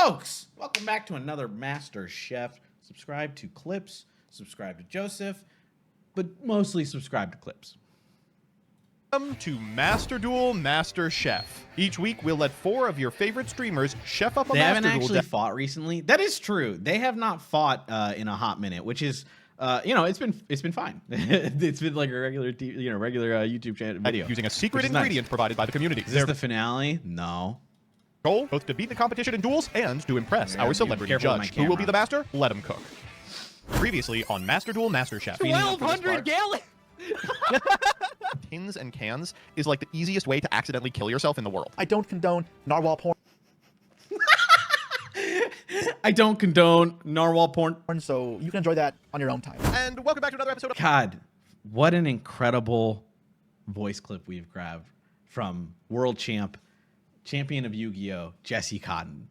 folks, welcome back to another Master Chef. Subscribe to Clips, subscribe to Joseph, but mostly subscribe to Clips. Welcome to Master Duel, Master Chef. Each week, we'll let 4 of your favorite streamers chef up a They Master Duel. haven't actually fought recently. That is true. They have not fought in a hot minute, which is, it's been fine. It's been like a regular, YouTube channel video using a secret ingredient provided by the community. Is this the finale? No. Goal both to beat the competition in duels and to impress our celebrity judge. Who will be the master? Let him cook. Previously on Master Duel, Master Chef. 1,200 gallons. Tins and cans is like the easiest way to accidentally kill yourself in the world. I don't condone narwhal porn, I don't condone narwhal porn. so you can enjoy that on your own time. And welcome back to another episode of God, what an incredible voice clip we've grabbed from world champion of Yu-Gi-Oh, Jesse Cotton.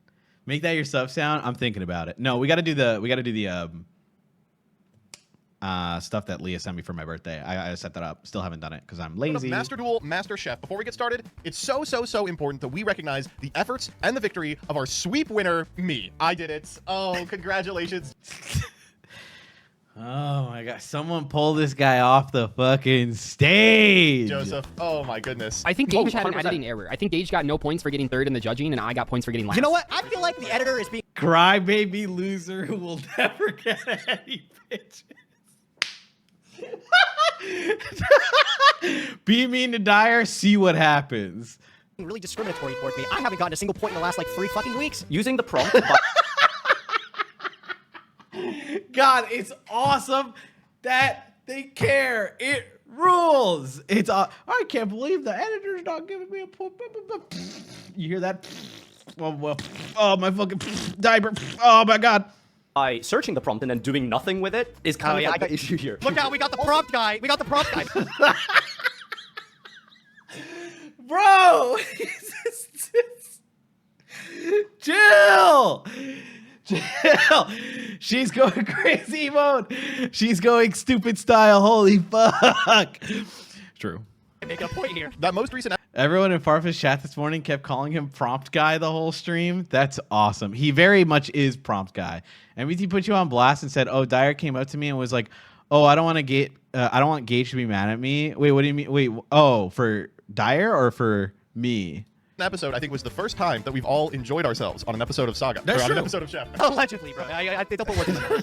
Make that your sub sound. I'm thinking about it. No, we got to do the stuff that Leah sent me for my birthday. I set that up. Still haven't done it because I'm lazy. Master Duel, Master Chef. Before we get started, it's so important that we recognize the efforts and the victory of our sweep winner, me. I did it. Oh, congratulations. Oh my God! Someone pull this guy off the fucking stage. Joseph, oh my goodness. I think Gage had an 100%. editing error. I think Gage got no points for getting third in the judging, and I got points for getting last. You know what? I feel like the editor is being Crybaby loser who will never get any bitches. Be mean to Dyer, see what happens. really discriminatory towards me. I haven't gotten a single point in the last like 3 fucking weeks. Using the prompt. God, it's awesome that they care. It rules. It's I can't believe the editor's not giving me a point. You hear that? Oh my fucking diaper. Oh my God. By searching the prompt and then doing nothing with it is kind of like the issue here. Look out, we got the prompt guy. We got the prompt guy. Bro, chill. She's going crazy mode. She's going stupid style. Holy fuck. True. Make a point here. That most recent Everyone in Farfa's chat this morning kept calling him Prompt Guy the whole stream. That's awesome. He very much is Prompt Guy. MVT put you on blast and said, "Oh, Dyer came up to me and was like, oh, I don't want Gage to be mad at me." Wait, what do you mean? Wait, oh, for Dyer or for me? episode, I think, was the first time that we've all enjoyed ourselves on an episode of Saga. That's or on true. an episode of Chef. Allegedly, bro. I don't put words in there.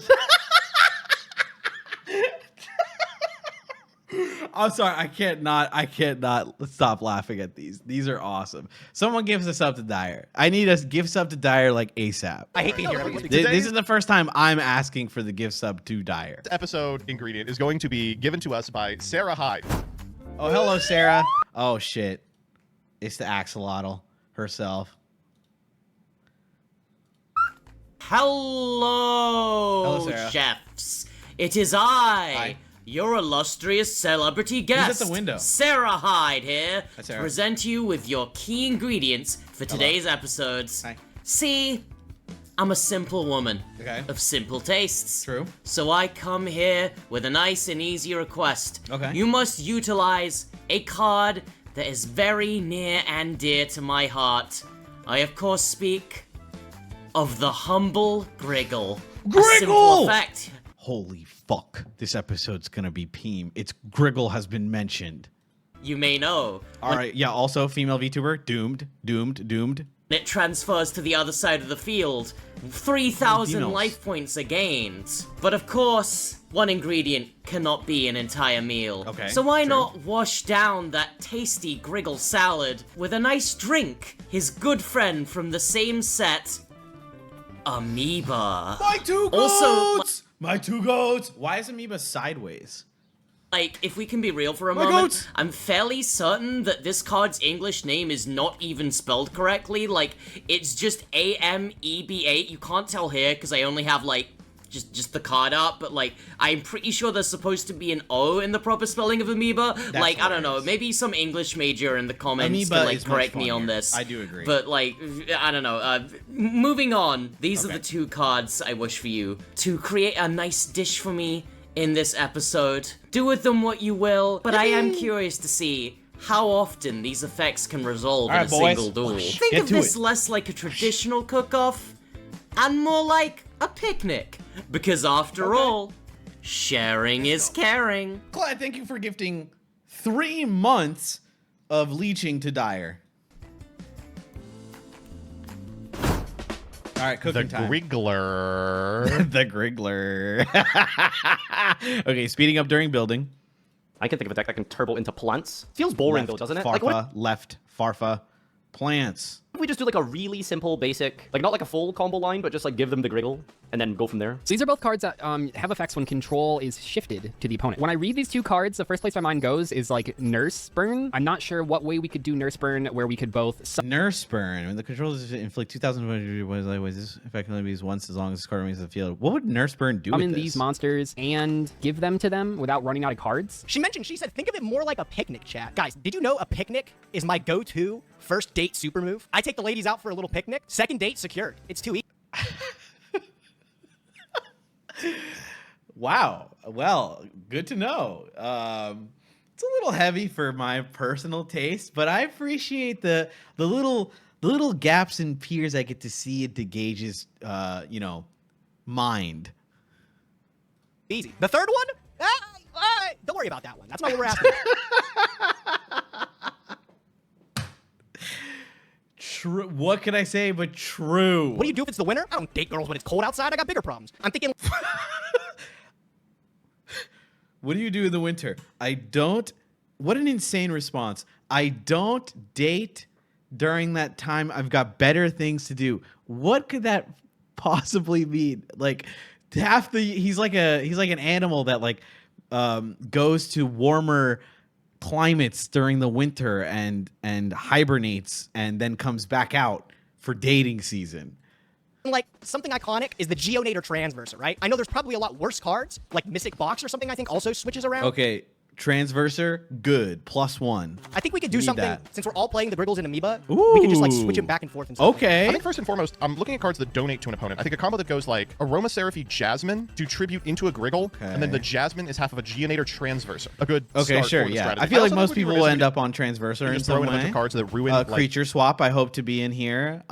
I'm sorry, I can't not stop laughing at these. These are awesome. Someone gives us up to Dyer. I need a gift sub to Dyer like ASAP. I hate being here. This is the first time I'm asking for the gift sub to Dyer. This episode ingredient is going to be given to us by Sarah Hyde. Oh, hello, Sarah. Oh, shit. It's the axolotl herself. Hello, Sarah. chefs. It is I, Hi. your illustrious celebrity guest, at the window? Sarah Hyde here, Hi, to Sarah. present you with your key ingredients for today's episodes. Hi. See, I'm a simple woman Okay. of simple tastes. True. So I come here with a nice and easy request. Okay. You must utilize a card that is very near and dear to my heart. I, of course, speak of the humble Griggle. A simple Griggle! effect. Holy fuck. This episode's gonna be Peem. It's Griggle has been mentioned. You may know. All right. Yeah, also female VTuber. Doomed. It transfers to the other side of the field. 3,000 Females. life points are gained. But of course, one ingredient cannot be an entire meal. Okay, So why true. not wash down that tasty Griggle salad with a nice drink? His good friend from the same set, Amoeba. My two Also, My two goats. Why is Amoeba sideways? like, if we can be real for a My moment, goats! I'm fairly certain that this card's English name is not even spelled correctly. Like, it's just A-M-E-B-A. You can't tell here, because I only have, like, just the card up, but, like, I'm pretty sure there's supposed to be an O in the proper spelling of amoeba. Like, I don't know, hilarious. maybe some English major in the comments Amoeba can, like, is much correct me on funnier. this. I do agree. But, like, I don't know. Moving on, these are Okay. the 2 cards I wish for you to create a nice dish for me in this episode. Do with them what you will, but I am curious to see how often these effects can resolve in a Alright, boys. single duel. Get Think of to this it. less like a traditional cook-off and more like a picnic. Because after all, sharing is caring. Clyde, thank you for gifting 3 months of leeching to Dyer. All right, The cooking time. Griggler. The Griggler. Okay, speeding up during building. I can think of a deck that can turbo into plants. Feels boring Left, though, doesn't it? Farfa, Like, what left, Farfa, plants. if we just do like a really simple, basic, like not like a full combo line, but just like give them the Griggle and then go from there? So these are both cards that have effects when control is shifted to the opponent. When I read these 2 cards, the first place my mind goes is like Nurse Burn. I'm not sure what way we could do Nurse Burn where we could both... Nurse Burn. When the controllers inflict 2,000 ways, this effectively be used once as long as this card remains in the field. What would Nurse Burn do with summon this? these monsters and give them to them without running out of cards. She said, think of it more like a picnic, chat. Guys, did you know a picnic is my go-to first date super move? I take the ladies out for a little picnic. Second date secured. It's too easy. Wow. Well, good to know. It's a little heavy for my personal taste, but I appreciate the little gaps and peers I get to see into Gage's mind. Easy. The third one? Don't worry about that one. That's not what we're asking. True. What can I say but true? What do you do if it's the winter? I don't date girls when it's cold outside. I got bigger problems. I'm thinking... What do you do in the winter? I don't. What an insane response. I don't date during that time. I've got better things to do. What could that possibly mean? Like he's like an animal that like goes to warmer climates during the winter and hibernates and then comes back out for dating season. Like, something iconic is the Geonator Transverser, right? I know there's probably a lot worse cards, like Mystic Box or something I think also switches around. Okay, Transverser, good, +1. I think we could do Need something, that. since we're all playing the Griggles and Amoeba, we could just like switch them back and forth and stuff. Okay. I think first and foremost, I'm looking at cards that donate to an opponent. I think a combo that goes like Aromaseraphy Jasmine, do tribute into a Griggle, and then the Jasmine is half of a Geonator Transverser. A good Okay, start sure, for the yeah. strategy. I feel like also most think people what will we end do up on Transverser in is throw some in a bunch way. of cards that ruin like, Creature Swap, I hope to be in here.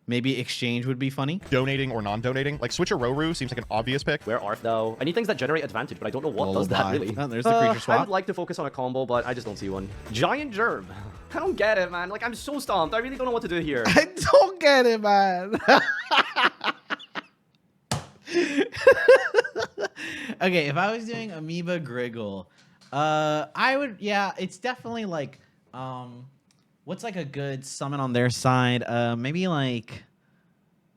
Maybe Exchange would be funny. donating or non-donating. Like Switcheroru seems like an obvious pick. Where art though? I need things that generate advantage, but I don't know what does that Lullaby. really. Oh, there's the creature I swap. would like to focus on a combo, but I just don't see one. Giant Germ. I don't get it, man. Like, I'm so stumped. I really don't know what to do here. I don't get it, man. Okay, if I was doing Amoeba Griggle, I would, yeah, it's definitely like, what's like a good summon on their side? Maybe like,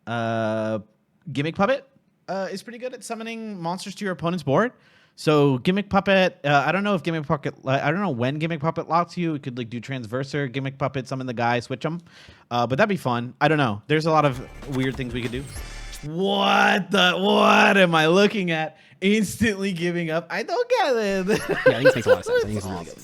Gimmick Puppet is pretty good at summoning monsters to your opponent's board. So Gimmick Puppet, I don't know if Gimmick Puppet, I don't know when Gimmick Puppet locks you. It could like do Transverser, Gimmick Puppet, summon the guy, switch them. But that'd be fun. I don't know. There's a lot of weird things we could do. What am I looking at? Instantly giving up. I don't get it. Yeah, I think this makes a lot of sense. I think this is really good.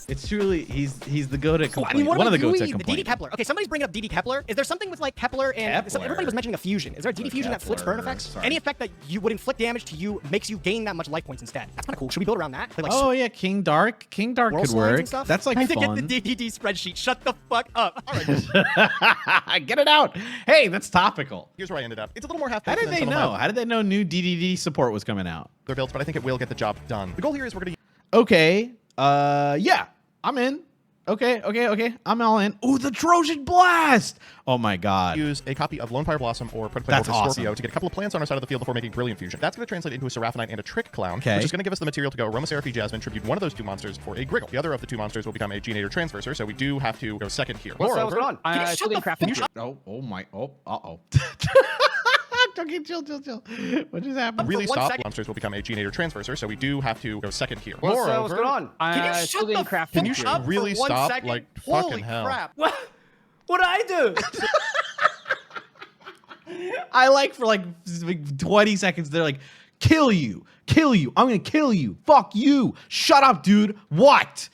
It's truly he's the go-to I complaint. mean, what One of are the we go-to doing? The DD complaint. Kepler. Okay, somebody's bringing up DD Kepler. Is there something with like Kepler and Kepler? everybody was mentioning a fusion? Is there a DD fusion that flips burn effects? Sorry. Any effect that you would inflict damage to you makes you gain that much life points instead. That's kind of cool. Should we build around that? Like, Oh yeah, King Dharc. King Dharc World could slides work. and stuff? That's like I need fun. to get the DDD spreadsheet. Shut the fuck up. All right. Get it out. Hey, that's topical. Here's where I ended up. It's a little more half. How did they know? How did they know new DDD support was coming out? Their builds, but I think it will get the job done. The goal here is we're gonna Okay. Yeah, I'm in. Okay. I'm all in. Ooh, the Trojan Blast. Oh my god. use a copy of Lone Fire Blossom or Prototype That's Orphan Scorpio awesome. to get a couple of plants on our side of the field before making Brilliant Fusion. That's going to translate into a Seraphinite and a Trick Clown, Okay. which is going to give us the material to go Aromaseraphy Jasmine, tribute one of those two monsters for a Griggle. The other of the two monsters will become a Geonator Transverser, so we do have to go second here. What's going on? Can you shut Chili the craft fuck future. up? Oh my. Uh-oh. Okay, chill. What just happened? Really For 1 stop second. monsters will become a Geonator Transverser, so we do have to go second here. What's going on? Can you shut Chili the craft fuck future. up Really for 1 stop? second? Like, Holy fucking hell. crap. What? What did I do? I like for like 20 seconds they're like, kill you, I'm gonna kill you, fuck you, shut up, dude, what?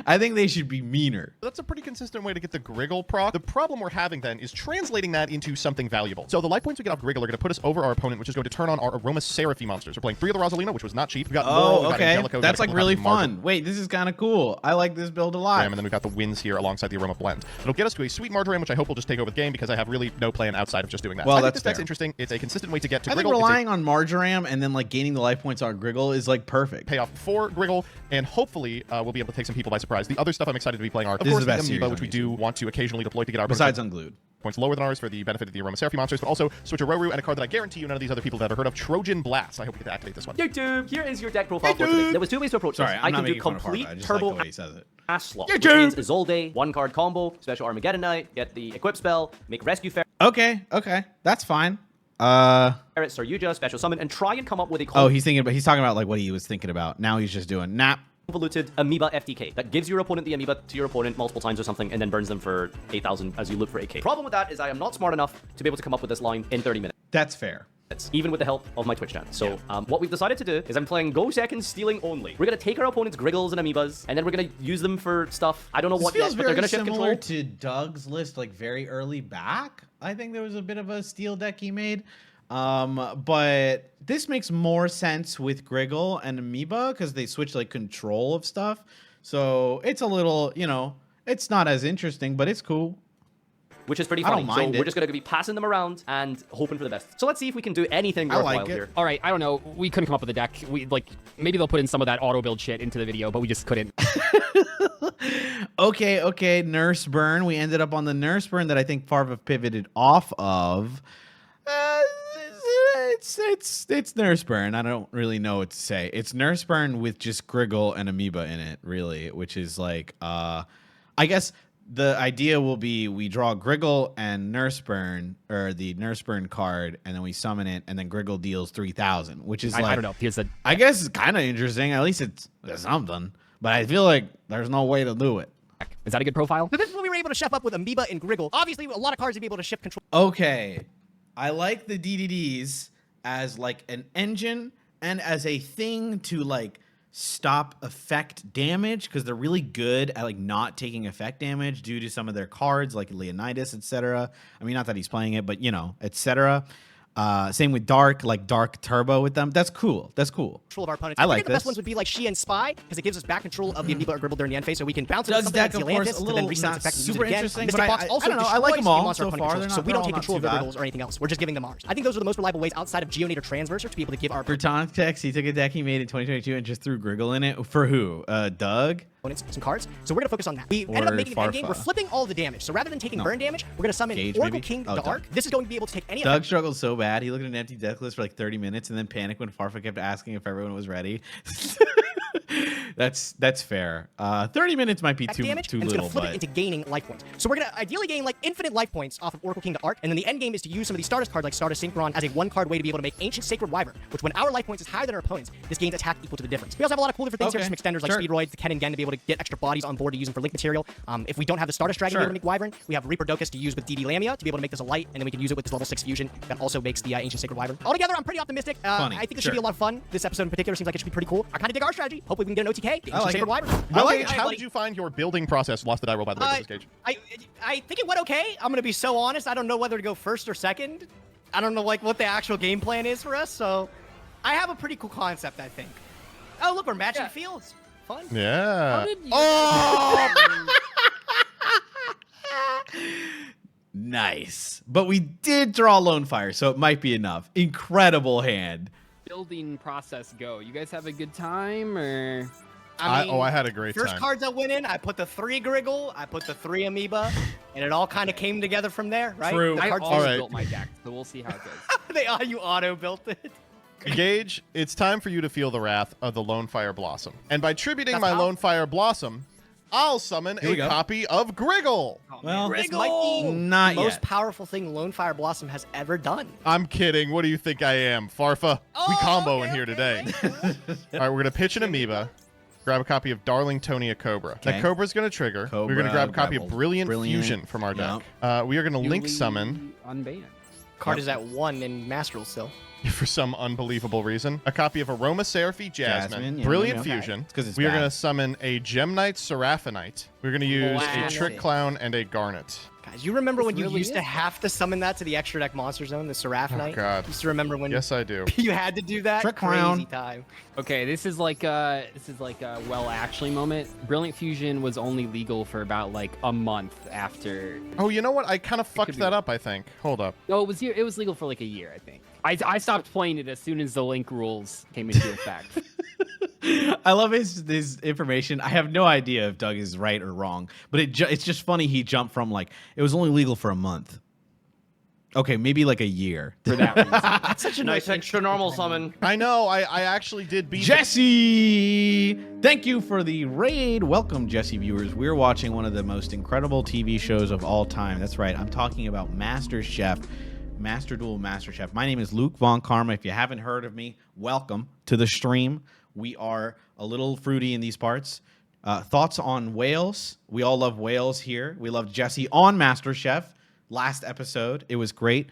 I think they should be meaner. That's a pretty consistent way to get the Griggle proc. The problem we're having then is translating that into something valuable. So the life points we get off Griggle are going to put us over our opponent, which is going to turn on our Aroma Seraphim monsters. We're playing 3 of the Rosalina, which was not cheap. We got Laurel, we got okay. Angelico, we got That's a like couple really copies of Marvel. fun. Wait, this is kind of cool. I like this build a lot. And then we've got the Winds here alongside the Aroma Blend. It'll get us to a sweet Marjoram, which I hope will just take over the game because I have really no plan outside of just doing that. Well, I think that's this deck's fair. interesting. It's a consistent way to get to I think Griggle. It's a relying on Marjoram and then like gaining the life points on Griggle is like perfect. payoff for Griggle, and hopefully we'll be able to take some people by surprise. The other stuff I'm excited to be playing are, of This is course, the the best series Amoeba, on which we YouTube. do want to occasionally deploy to get our Besides opponent's Unglued. points lower than ours for the benefit of the Aroma Seraphim monsters, but also switch a Roru and a card that I guarantee you none of these other people have ever heard of, Trojan Blast. I hope we get to activate this one. YouTube, here is your deck profile for today. There was 2 ways to approach Sorry, this. I'm I not can do making fun of complete Farva. I just like the turbo way he says it. ass slot, which means Isolde, 1-card combo, special Armageddonite, get the equip spell, make Rescue Okay, that's fine. Ferret, Saryuja, special summon, and try and come up with a Oh, he's talking about like what he was thinking about. Now he's just doing nap. convoluted Amoeba FTK that gives your opponent the Amoeba to your opponent multiple times or something and then burns them for 8,000 as you look for AK. Problem with that is I am not smart enough to be able to come up with this line in 30 minutes. That's fair. Even with the help of my Twitch chat. So what we've decided to do is I'm playing Go Second Stealing only. We're going to take our opponent's Griggles and Amoebas, and then we're going to use them for stuff. I don't know This what yet, feels but they're very going to shift similar control. to Doug's list, like very early back. I think there was a bit of a steel deck he made. But this makes more sense with Griggle and Amoeba because they switch like control of stuff. So it's a little, it's not as interesting, but it's cool. Which is pretty I funny. don't mind so we're it. just going to be passing them around and hoping for the best. So let's see if we can do anything I worthwhile like it. here. All right, I don't know. We couldn't come up with a deck. We maybe they'll put in some of that auto build shit into the video, but we just couldn't. Okay. Nurse Burn. We ended up on the Nurse Burn that I think Farva pivoted off of. It's Nurse Burn. I don't really know what to say. It's Nurse Burn with just Griggle and Amoeba in it, really, which is like, I guess the idea will be we draw Griggle and Nurse Burn, or the Nurse Burn card, and then we summon it, and then Griggle deals 3,000, which is I like, don't know. Here's the I guess it's kind of interesting. At least it's something. But I feel like there's no way to do it. deck. Is that a good profile? So this is what we were able to chef up with Amoeba and Griggle. Obviously, a lot of cards to be able to shift control. Okay. I like the DDDs as like an engine and as a thing to like stop effect damage because they're really good at like not taking effect damage due to some of their cards like Leonidas, etc. I mean, not that he's playing it, but etc. Same with Dharc, like Dharc Turbo with them. That's cool. Control of our opponents. I like think the best this. ones would be like She and Spy because it gives us back control of the Amoeba or Gribble during the end phase, so we can bounce it Doug's something like deck, of Zealanthus course, a to little then reset not its effect and use super it again. interesting, Mystic but Box I also don't know. I like destroys them all the monster so opponent far. controls, They're so not- we they're don't all take not control of too their bad. Griggles or anything else. We're just giving them ours. I think those are the most reliable ways outside of Geonator transfers to be able to give our For context, he took a deck he made in 2022 and just threw Griggle in it. For who? Doug? opponents some cards. So we're going to focus on that. We ended up Or making an endgame. Farfa. We're flipping all the damage. So rather than taking burn damage, we're going to summon Gage, Oracle maybe? King Oh, Dharc. Doug. This is going to be able to take any Doug effect. struggled so bad. He looked at an empty deck list for like 30 minutes and then panicked when Farfa kept asking if everyone was ready. That's fair. 30 minutes might be too damage, and it's little, going to flip but it into gaining life points. So we're going to ideally gain like infinite life points off of Oracle King Dharc, and then the end game is to use some of these Stardust cards like Stardust Synchron as a one-card way to be able to make Ancient Sacred Wyvern, which when our life points is higher than our opponents, this gains attack equal to the difference. We also have a lot of cool different things here, Okay, some extenders like sure. Speedroids, the Ken and Gen to be able to get extra bodies on board to use them for link material. If we don't have the Stardust Dragon to be able to make Wyvern, we have Reaper Docus to use with DD Lamia to be able to make this a light, and then we can use it with this level 6 fusion that also makes the Ancient Sacred Wyvern. Altogether, I'm pretty optimistic. Funny, I think this sure. should be a lot of fun. This episode in particular seems like it should be pretty cool. I kind of dig our strategy. Hopefully we can get an OTK. The Ancient like Sacred it. Wyvern. Gage, how did you find your building process? Lost the die roll, by the way. This is Gage. I think it went okay. I'm gonna be so honest. I don't know whether to go first or second. I don't know like what the actual game plan is for us. So I have a pretty cool concept, I think. Oh look, we're matching fields. Fun. Yeah. nice. But we did draw Lone Fire, so it might be enough. Incredible hand. Building process go. You guys have a good time, or I had a great First time. cards I went in, I put the 3 Griggle, I put the 3 Amoeba, and it all kind of came together from there, right? True. The I cards always Alright. built my deck, so we'll see how it goes. you auto built it. Gage, it's time for you to feel the wrath of the Lone Fire Blossom. And by tributing That's my how- Lone Fire Blossom, I'll summon Here we a go. copy of Griggle. Well, This might be not the most yet. powerful thing Lone Fire Blossom has ever done. I'm kidding. What do you think I am, Farfa? We Oh, combo okay, in here okay, today. okay. All right, we're going to pitch an Amoeba. Grab a copy of Darling Tonia Cobra. Okay. That Cobra's going to trigger. We're going to Cobra, grab a copy of grappled. Brilliant Brilliant, Fusion from our yeah. deck. We are going to link Newly summon unbanned. Card is at 1 in Master Duel still. For some unbelievable reason. A copy of Aroma Seraphie Jasmine. Yeah, Brilliant okay. Fusion. It's 'cause it's we are bad. going to summon a Gemnite Seraphinite. We're going to use a Trick Clown and a Garnet. Guys, you remember when you really used is to have to summon that to the extra deck monster zone, the Seraphinite? Oh, God. Used to remember when Yes, I do. you had to do that? Trick Crazy Clown. time. Okay, this is like a well actually moment. Brilliant Fusion was only legal for about like a month after. Oh, you know what? I kind of fucked be that right. up, I think. Hold up. No, it was legal for like a year, I think. I stopped playing it as soon as the link rules came into effect. I love his information. I have no idea if Doug is right or wrong, but it's just funny he jumped from like it was only legal for a month. Okay, maybe like a year. For that reason. That's such a Nice extra normal summon. I know. I actually did beat Jesse, thank you for the raid. Welcome, Jesse viewers. We're watching one of the most incredible TV shows of all time. That's right. I'm talking about Master Chef, Master Duel Master Chef. My name is LukeVonKarma. If you haven't heard of me, welcome to the stream. We are a little fruity in these parts. Thoughts on whales? We all love whales here. We loved Jesse on Master Chef last episode. It was great.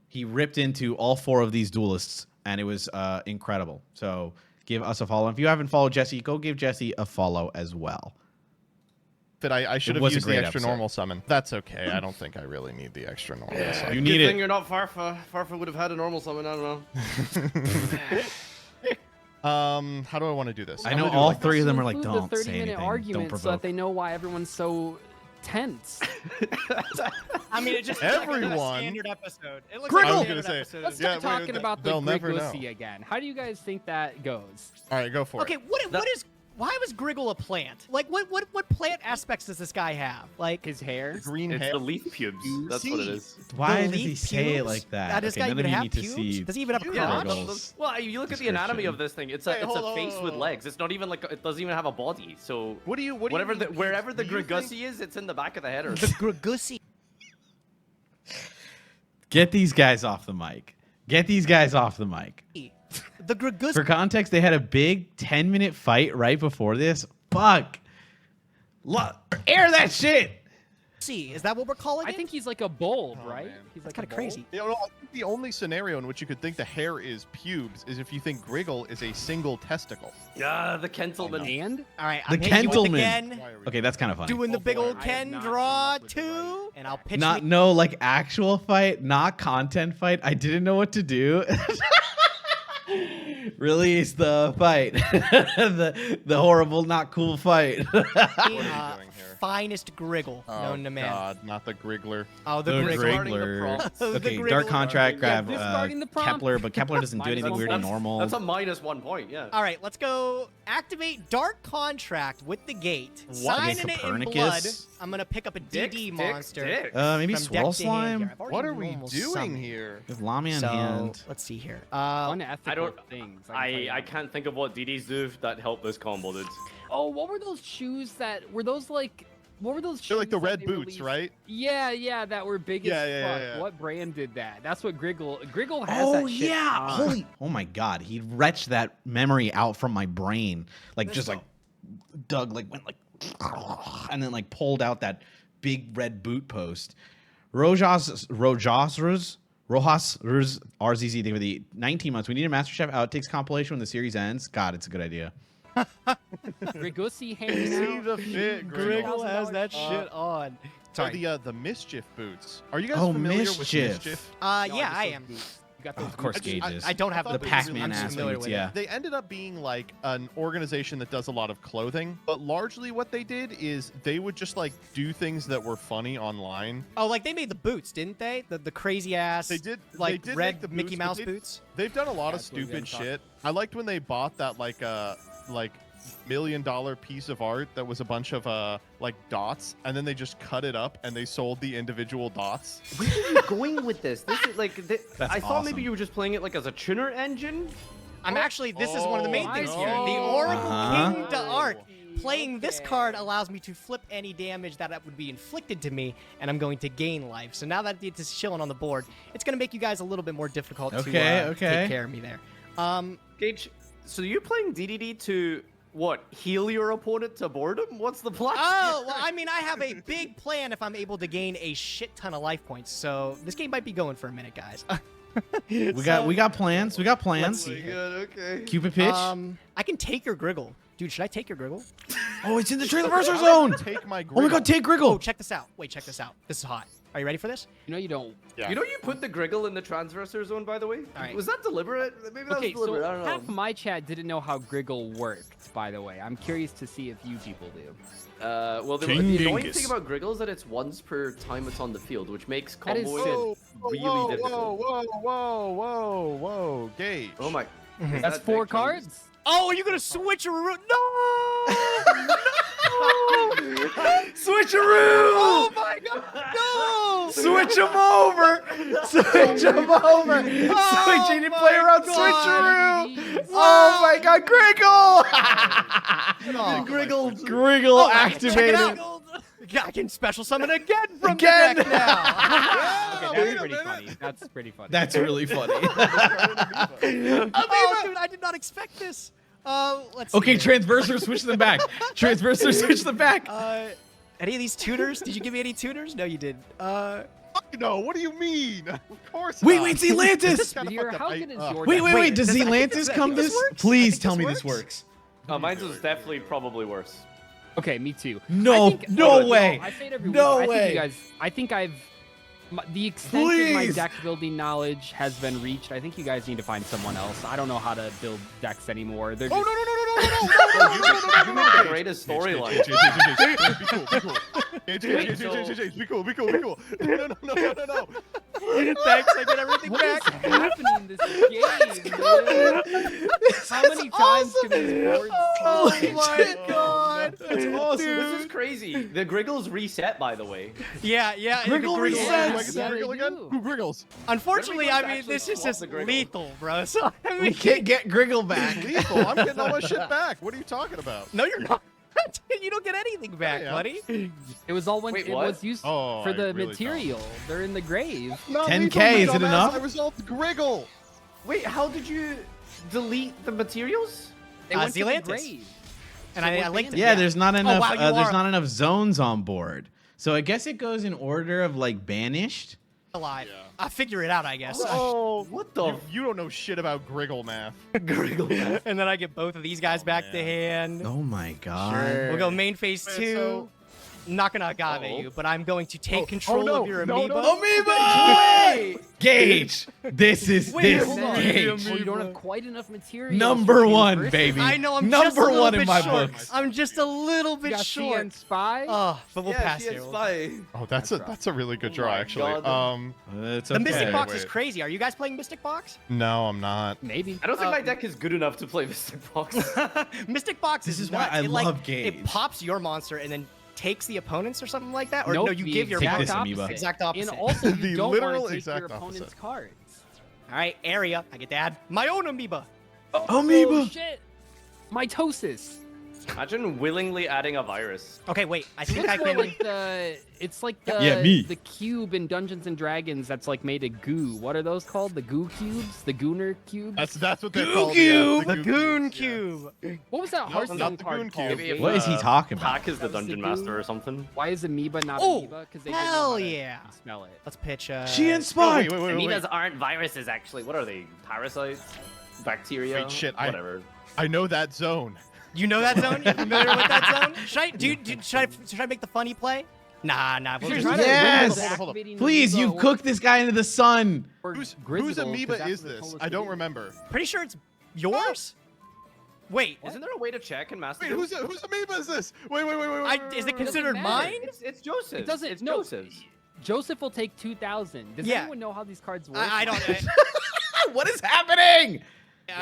He ripped into all 4 of these duelists, and it was incredible. So give us a follow. If you haven't followed Jesse, go give Jesse a follow as well. that I should have was a used the great extra episode. normal summon. That's okay. I don't think I really need the extra normal summon. You Good need thing it. you're not Farfa. Farfa would have had a normal summon. I don't know. How do I want to do this? I I'm know gonna do it all like 3 of this. them are like, Include don't the say 30-minute anything. Don't argument so that provoke. they know why everyone's so tense. I mean, it just Everyone. standard episode. It looks Griggle! like a I was standard gonna say, episode. Let's Yeah, start wait, talking about the they'll never know. Griglussy again. How do you guys think that goes? All right, go for Okay, it. what is? Why was Griggle a plant? Like, what plant aspects does this guy have? Like, His hair? Green It's hair. the leaf pubes. That's what it is. Why the does he leaf say it pubes? like that? Does this guy none even of you have need to pubes? see Does he even have Yeah, crotch? well, you look at the anatomy of this thing. It's a Hey, it's hold a on, face hold with on. legs. It's not even like it doesn't even have a body. So What do you whatever mean? wherever the Do you think- Grigussi is, it's in the back of the header. The Grigussi. Get these guys off the mic. Get these guys off the mic. The Grigussi. For context, they had a big 10-minute fight right before this. Fuck. Air that shit. Is that what we're calling I it? think he's like a bulb, right? man. He's That's like kind of crazy. You know, I think the only scenario in which you could think the hair is pubes is if you think Griggle is a single testicle. Yeah, the Kentleman. And All right, The I'm hitting you with Kentleman. again. Why are we Okay, that's kind of funny. Doing the big old I have Ken not draw come up with the too, and I'll pitch Not me. no like actual fight, not content fight. I didn't know what to do. Release the fight. the horrible, not cool fight. What are you doing here? Finest Griggle known to man. God, not the Griggler. Oh, the The Griggle. Griggler. The Okay, Griggler. Dark Contract grab disregarding the prompt. Kepler, but Kepler doesn't do anything weird and normal. That's a -1 point. Yeah. All right, let's go activate Dark Contract with the gate. Signing it in blood. Copernicus? I'm gonna pick up a DD monster. Maybe from Swirl deck to hand Slime? here. I've already What are we normal doing summoned. here? With Lami on So hand. let's see here. unethical I don't- things. I can't think of what DDs do that help this combo, dude. Oh, what were those shoes that were those like? What were those shoes? They're like the that red they boots, released? right? Yeah, that were big Yeah, as yeah, fuck. yeah. What brand did that? That's what Griggle has Oh that shit. yeah! on. Holy! Oh my God! He wrenched that memory out from my brain, like just like Doug like went like, and then like pulled out that big red boot post. Rojas RZZ RZZ thing for the 19 months. We need a Master Chef Outtakes compilation when the series ends. God, it's a good idea. Grigussi hanging See out. the fit, Griggle Griggle. has that shit on. Sorry. The Mischief boots. Are you guys Oh, familiar with Mischief. Mischief? Yeah, I am. You got Oh, those of course, I just- Gage I- is. I don't have I The thought Pac-Man I'm familiar athletes, with yeah. They ended up being like an organization that does a lot of clothing, but largely what they did is they would just like do things that were funny online. Oh, like they made the boots, didn't they? The crazy ass. They did Like they did red make the Mickey boots, but Mouse they- boots. They've done a lot of That's what we stupid gotta talk. shit. I liked when they bought that like $1 million piece of art that was a bunch of like dots, and then they just cut it up and they sold the individual dots. Where are you going with this? This is like That's I thought awesome. maybe you were just playing it like as a tuner engine. I'm actually. This is one of the main Oh, things I here. The see. Oracle Uh-huh. King Dharc. Playing this card allows me to flip any damage that would be inflicted to me, and I'm going to gain life. So now that it's chilling on the board, it's going to make you guys a little bit more difficult to Okay, to okay. take care of me there. Gage, so you're playing DDD to What? Heal your opponent to boredom? What's the plan? Oh, well, I mean, I have a big plan if I'm able to gain a shit ton of life points. So this game might be going for a minute, guys. We got plans. We got plans. Oh my God, okay. Cupid pitch. I can take your Griggle. Dude, should I take your Griggle? Oh, it's in the Transverser zone. Take my Oh my God, take Griggle. Oh, check this out. Wait, check this out. This is hot. Are you ready for this? You know you don't. Yeah. You know you put the Griggle in the transversor zone, by the way? All right. Was that deliberate? Maybe that Okay, was deliberate. I so don't half know. my chat didn't know how Griggle worked, by the way. I'm curious to see if you people do. Well, the King annoying Dingus. thing about Griggle is that it's once per time it's on the field, which makes That is comboing really difficult. Whoa, Gage. Oh my. That's 4 cards. Oh, are you gonna switch a route? No! Switcheroo. Oh my God! No! Switch him over. Switch him over. Switching my player on God. switcheroo. Oh my God, Griggle. Griggle. Griggle Check activated. it out. Yeah, I can special summon again from Again. the deck now. Okay, that's pretty funny. That's pretty funny. That's really funny. Oh, dude, I did not expect this. Let's see Okay, here. Transverser, switch them back. Transverser, switch them back. Any of these tutors? Did you give me any tutors? No, you didn't. No, what do you mean? Of course Wait, not. wait, Zelantis. Kinda fucked up. How good is your Wait, deck? wait, wait. Does I think Zelantis come I think this? works. I Please think tell me this this works. Mine's was definitely probably worse. Okay, me too. No, I think- no way. I say it every No week. way. I think the extent of my Please. deck building knowledge has been reached. I think you guys need to find someone else. I don't know how to build decks anymore. They're Oh, just, no. You make the greatest storyline. Be cool, be cool. Gage, be cool. No. Thanks, I get everything What is back. happening this game, man? How many times can these boards Oh switch? my God. That's awesome. This is crazy. The Griggle's reset, by the way. Yeah. Griggle Griggle resets. Yeah, Do I get the yeah, Griggle they again? do. Who Griggles? Unfortunately, When are I we going mean, to this actually is swap just the Griggle? lethal, bro. So, I mean, We can't get Griggle back. Lethal. I'm getting all my shit back. What are you talking about? No, you're not. You don't get anything back, Yeah. buddy. It was all when Wait, it what? was used Oh, for I the really material. They're in the grave. Not 10K, lethal, is it dumbass. enough? I resolved Griggle. Wait, how did you delete the materials? They went to the Zelantis. grave. And I linked it. Yeah, there's not enough. wow, you There's are- not enough zones on board. So I guess it goes in order of like banished. alive. Yeah. I'll figure it out, I guess. Oh, What the? You don't know shit about Griggle math. Griggle. And then I get both of these guys back to hand. Oh my God. We'll go main phase Man, 2. so- Not gonna agave Uh-oh. you, but I'm going to take control no, of your no, amoeba. no. Amoeba! Gage! This is this hold on. Gage. Oh, you don't have quite enough material. Number for one, Transverser. baby. I know I'm just a Number little one in bit my short. books. I'm just a little You bit got short. CN Spy. Oh, but we'll pass she here. had spy. Oh, that's a really good Oh draw my actually. God. It's The Mystic okay. Box is wait. crazy. Are you guys playing Mystic Box? No, I'm not. Maybe. I don't think my deck is good enough to play Mystic Box. Mystic Box This is is why nuts. I It, love Gage. It pops your monster and then takes the opponent's or something like that? Or Nope, no, you the give your Take exact this, monster. Amoeba. opposite. Exact opposite. And also, you The don't literal want to take exact your opponent's opposite. cards. All right, area. I get to add my own amoeba. Amoeba. Oh, shit. Mitosis. Imagine willingly adding a virus. Okay, wait. I think I It's can. like the Yeah, me. the cube in Dungeons and Dragons that's like made of goo. What are those called? The goo cubes? The gooner cubes? That's what they're Goo called. Cube! Yeah, The Goon cubes, yeah. Cube. What was that No, Hearthstone not the card Goon called? Cube. Maybe if, What is he talking about? Pack is the That was the dungeon goo? master or something. Why is amoeba not Oh, amoeba? Because they hell didn't know how yeah. to smell it. Let's pitch. She and Oh, Spy. wait. Amoebas aren't viruses, actually. What are they? Parasites? Bacteria? Wait, shit, Whatever. I know that zone. You know that zone? You familiar with that zone? Should I make the funny play? Nah. We'll You're just- trying to Yes! win Hold up. activating Please, amoeba you've cooked this guy into the sun. or Whose Grizzle, 'cause amoeba that's is what they this? told us I to don't do. remember. Pretty sure it's yours. Wait, Isn't there a way to check in Master? Wait, whose amoeba is this? Wait. is it Doesn't considered matter. mine? It's Joseph. It doesn't. It's No, Joseph's. Joseph will take 2,000. Does Yeah. anyone know how these cards work? I don't. What is happening?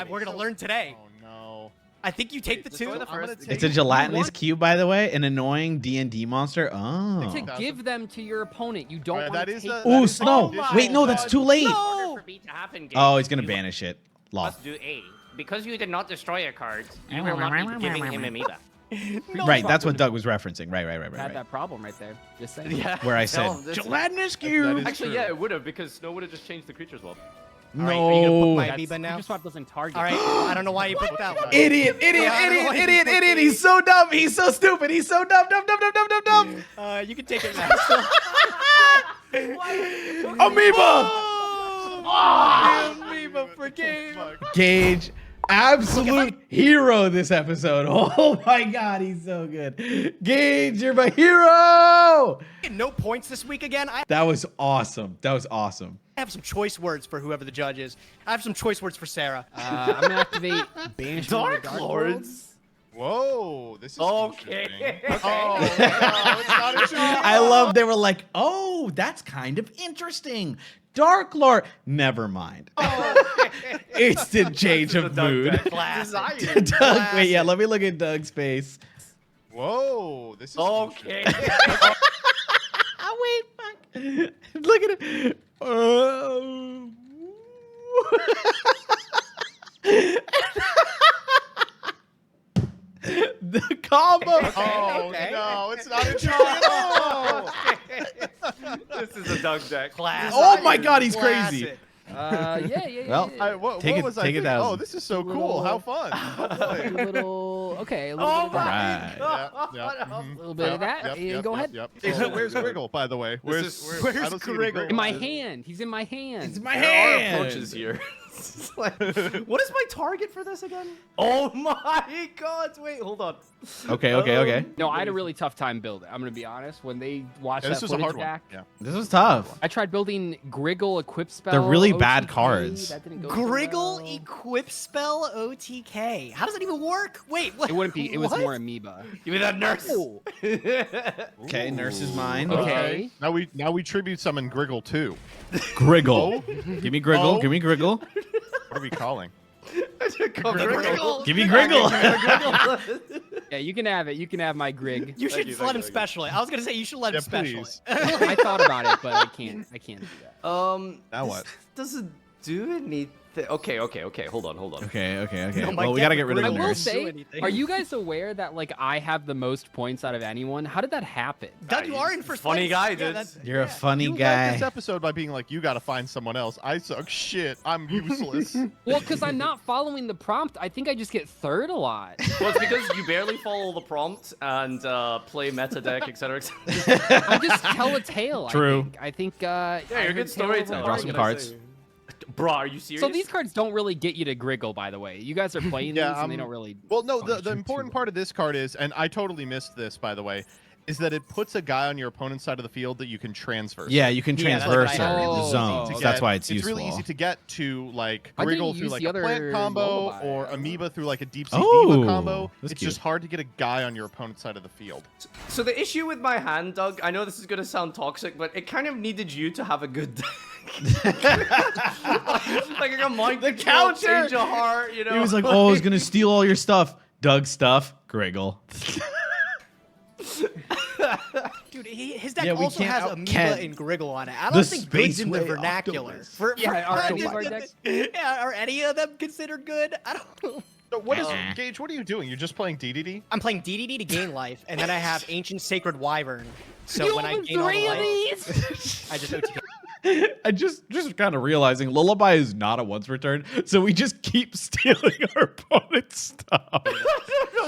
We're gonna learn today. Oh no. I think you take the Destroy two. the I'm gonna first. take- It's a gelatinous want- cube, by the way, an annoying D&D monster. Oh. To give them to your opponent. You don't Alright, want that to is take a- them. that Ooh, is a snow. conditional Wait, no, that's dodge. too late. No. For me to happen, Oh, he's gonna banish it. Law. Must do A. Because you did not destroy your cards, you will not be giving him amoeba. Right, that's what Doug was referencing. Right. Had that problem right there. Just saying. Yeah. Where I said Tell him this- gelatinous That cube. is Actually, true. yeah, it would have because Snow would have just changed the creatures well. All right, are you gonna put my That's- Amiibo now? You just swapped those in Target. All right, I don't know why you put that one. Idiot. He's so dumb. He's so stupid. He's so dumb. You can take it now. Amoeba. Amoeba for Gage. Gage, absolute hero this episode. Oh my God, he's so good. Gage, you're my hero. No points this week again. I That was awesome. have some choice words for whoever the judge is. I have some choice words for Sarah. I'm gonna activate Banishment of the Dark Lords. Whoa, this is Okay. interesting. Oh, no, it's not interesting. I love they were like, oh, that's kind of interesting. Dark Lord. Never mind. Instant change of mood. Classic. Doug, wait, yeah, let me look at Doug's face. Whoa, this is Okay. Wait, fuck. Look at it. The combo. Oh, Okay. no, it's not interesting at all. This is a Doug deck. Classic. Oh my God, he's crazy. Classic. Yeah. Well, What Take it- was I take it thinking? down. Oh, this is so cool. How fun. Oh, boy. A little, okay, a little Oh bit of that. Right. Yeah. A little bit of that. and go ahead. Hey, so where's Griggle, by the way? Where's I don't see any Griggle? In my hand. He's in my hand. It's my There are hand. approaches here. It's like, what is my target for this again? Oh my God! Wait, hold on. Okay. No, I had a really tough time building. I'm gonna be honest. When they watched Yeah, that this was a footage hard one. back, Yeah. This was tough. I tried building Griggle equip spell. They're really bad OTK. cards. That didn't go so Griggle well. equip spell OTK. How does that even work? Wait, what? It wouldn't be. It was what? more amoeba. Give me that nurse. Okay, nurse is mine. Okay. Now we tribute summon Griggle too. Griggle. Give me Griggle. Oh. Give me Griggle. What are we calling? Griggle. Give me Griggle. Yeah, you can have it. You can have my Grig. You should let him special it. I was gonna say you should let him Yeah, special please. it. I thought about it, but I can't. I can't do that. Now this what? doesn't do anything. Okay. Hold on. Okay. No, my Well, we gotta deck get rid of with the I Griggle will nurse. do say, anything. are you guys aware that like I have the most points out of anyone? How did that happen? Doug, you are in first Funny place. guy, Yeah, dude. that's- You're a funny You led guy. this episode by being like, you gotta find someone else. I suck shit. I'm useless. Well, because I'm not following the prompt. I think I just get third a lot. Well, it's because you barely follow the prompt and play meta deck, etc. I just tell a tale. True. I think. Yeah, you're a good storyteller. Draw some what can I cards. say? Bro, are you serious? So these cards don't really get you to Griggle, by the way. You guys are playing Yeah, these, and they don't really. Well, no, the function important too part of this card is, and I totally missed this, by the way, is that it puts a guy on your opponent's side of the field that you can transfer. Yeah, you can Yeah, that's transverse what I her heard. in the Oh, zones. okay. That's why it's It's useful. really easy to get to like I didn't Griggle through use like the a other plant combo lullaby. or Amoeba through like a deep sea Oh, diva combo. that's It's cute. just hard to get a guy on your opponent's side of the field. So the issue with my hand, Doug, I know this is gonna sound toxic, but it kind of needed you to have a good deck. like a mind The control, counter! change a heart, you know. He was like, "Oh, I was gonna steal all your stuff." Doug stuff. Griggle. Dude, his deck Yeah, we also can't has out- Amoeba can't- and Griggle on it. I The don't think good's in the Spaceway vernacular. Octopus. Yeah, are any of our decks- Yeah, are any of them considered good? I don't know. So what is Gage? What are you doing? You're just playing DDD? I'm playing DDD to gain life, and then I have Ancient Sacred Wyvern. So You when I open gain all the 3 of life, these? I just OTK. I just kind of realizing Lullaby is not a once return, so we just keep stealing our opponent's stuff.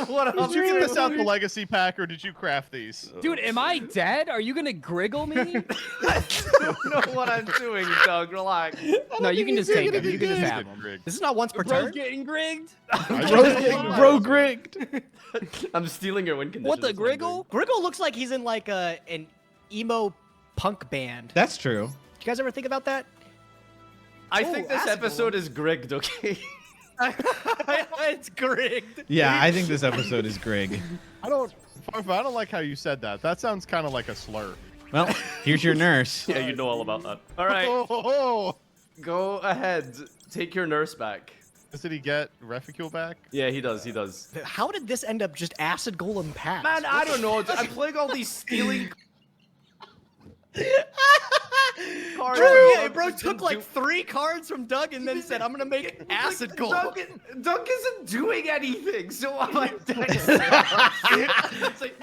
what Did you get this out the legacy pack or did you craft these? Dude, am I dead? Are you gonna Griggle me? I don't know what I'm doing, Doug. Relax. No, you can just take them. Gonna You can just get have them. rigged. This is not once per Bro's turn. getting grigged. Bro grigged. I'm stealing your win condition. What the that's I'm doing. Griggle? Griggle looks like he's in like an emo punk band. That's true. You guys ever think about that? I Oh, think this that's a good episode one. is grigged, okay? It's grigged. Yeah, I think this episode is Grig. I don't like how you said that. That sounds kind of like a slur. Well, here's your nurse. Yeah, you know all about that. All right, Oh, go ahead. Take your nurse back. did he get Reficule back? Yeah, he does. He does. How did this end up just Acid Golem pass? Man, I don't know. I'm playing all these stealing cards. Bro took like 3 cards from Doug and then said, I'm gonna make Acid Golem. Doug isn't doing anything, so I'm like, it's like,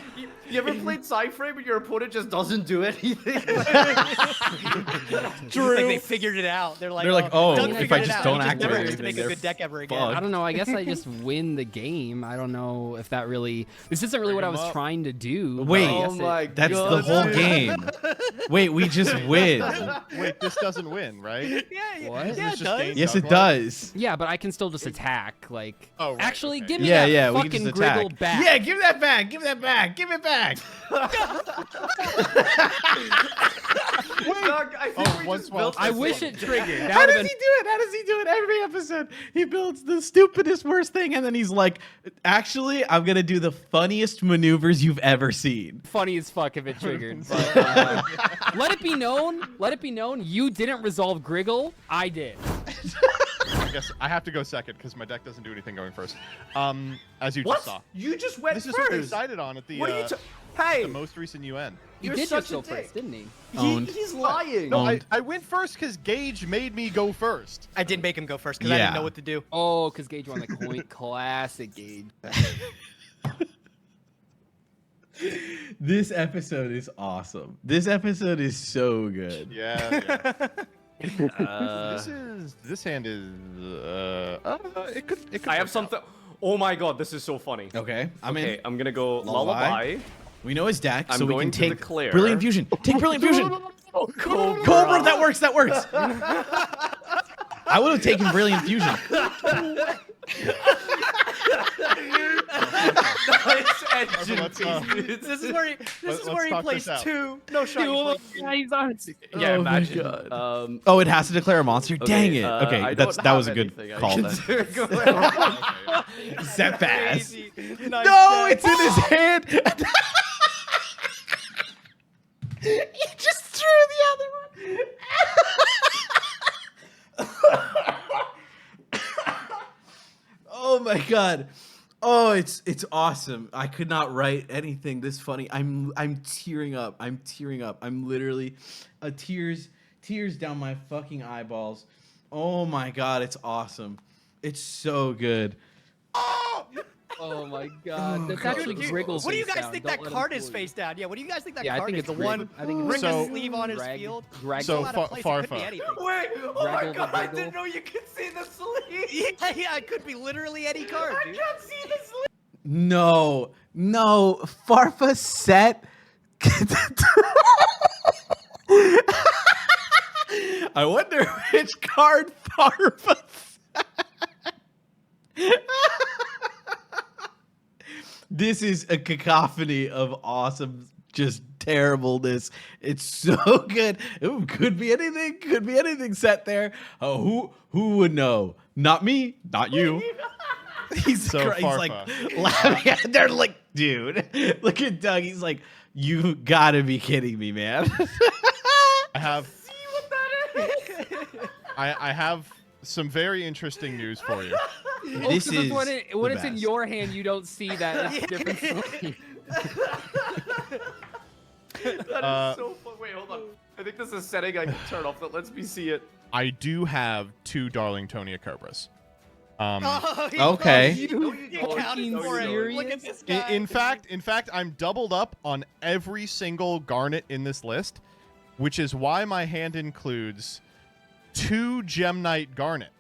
You ever played Cypher but your opponent just doesn't do anything? It's like they figured it out. They're like, oh, Doug if figured I it just out. don't He never activate has to make anything, a good deck ever again. fucked. I don't know. I guess I just win the game. I don't know if that really. This isn't really what I was trying to do. but Wait, I guess Oh my that's the God. whole game. Wait, we just win. Wait, this doesn't win, right? Yeah, What? yeah, This it just does. gains Yes, it Doug does. Yeah, but I can still just attack. Like, Oh, right, actually, okay. give me Yeah, that yeah, we can fucking just attack. Griggle back. Yeah, give that back. Give that back. Give it back. Doug, I think we once just while built I this wish thing. it triggered. That How would does have he been do it? How does he do it every episode? He builds the stupidest, worst thing, and then he's like, actually, I'm going to do the funniest maneuvers you've ever seen. funny as fuck if it triggered. But, let it be known, you didn't resolve Griggle. I did. I guess I have to go second because my deck doesn't do anything going first. As you What? just saw. You just went This is first. what they decided on at the, What are you Hey, the most recent UN. He You're did such just a go dick. first, didn't he? Owned. he's lying. No, Owned. I went first because Gage made me go first. I did make him go first because I Yeah. didn't know what to do. Oh, because Gage won the coin. Classic Gage. This episode is awesome. This episode is so good. Yeah. This hand is it could I have work something. Oh my God, this is so funny. Okay, I'm Okay, in. I'm gonna go Lullaby. lullaby. We know his deck, I'm so we going can to take declare. Brilliant Fusion. Take Brilliant Fusion. Cobra. Cobra, that works. That works. I would have taken Brilliant Fusion. Nice engine. Let's, This is where he, let's plays talk this out. 2. No shot. He's on. Yeah, Oh my imagine. God. Oh, it has to declare a monster. Dang it. I Okay, don't that was a have good anything I call. can Then. do. Go ahead. Zap pass. Crazy. No, it's in his hand. He just threw the other one. Oh my God. Oh, it's awesome. I could not write anything this funny. I'm tearing up. I'm tearing up. I'm literally tears down my fucking eyeballs. Oh my God, it's awesome. It's so good. Oh my God. That's actually Griggle's What do you face guys down. think Don't that let him card is fool you. face down? Yeah, what do you guys think that Yeah, I card think is? it's The one Griggle. I think Rick it's a So- sleeve on his Drag- field. drag- So Out of place, it could be Farfa. anything. Wait, oh my Graggle the God, I Griggle. didn't know you could see the sleeve. Yeah, it could be literally any card, I dude. can't see the sleeve. No, Farfa set. I wonder which card Farfa set. This is a cacophony of awesome, just terribleness. It's so good. It could be anything. Could be anything set there. Oh, who would know? Not me. Not you. He's, So he's like Farfa. laughing. They're like, dude, look at Doug. He's like, you gotta be kidding me, man. I have See what that is? I have some very interesting news for you. This Oh, 'cause is when, when the it's in best. your hand, you don't see that it's different. That is so fun. Wait, hold on. I think this is a setting I can turn off that lets me see it. I do have 2 Darlingtonia Cobras. Oh, he Okay. You accounted for it. serious? Look at this guy. In fact, I'm doubled up on every single garnet in this list, which is why my hand includes 2 Gem Knight Garnet.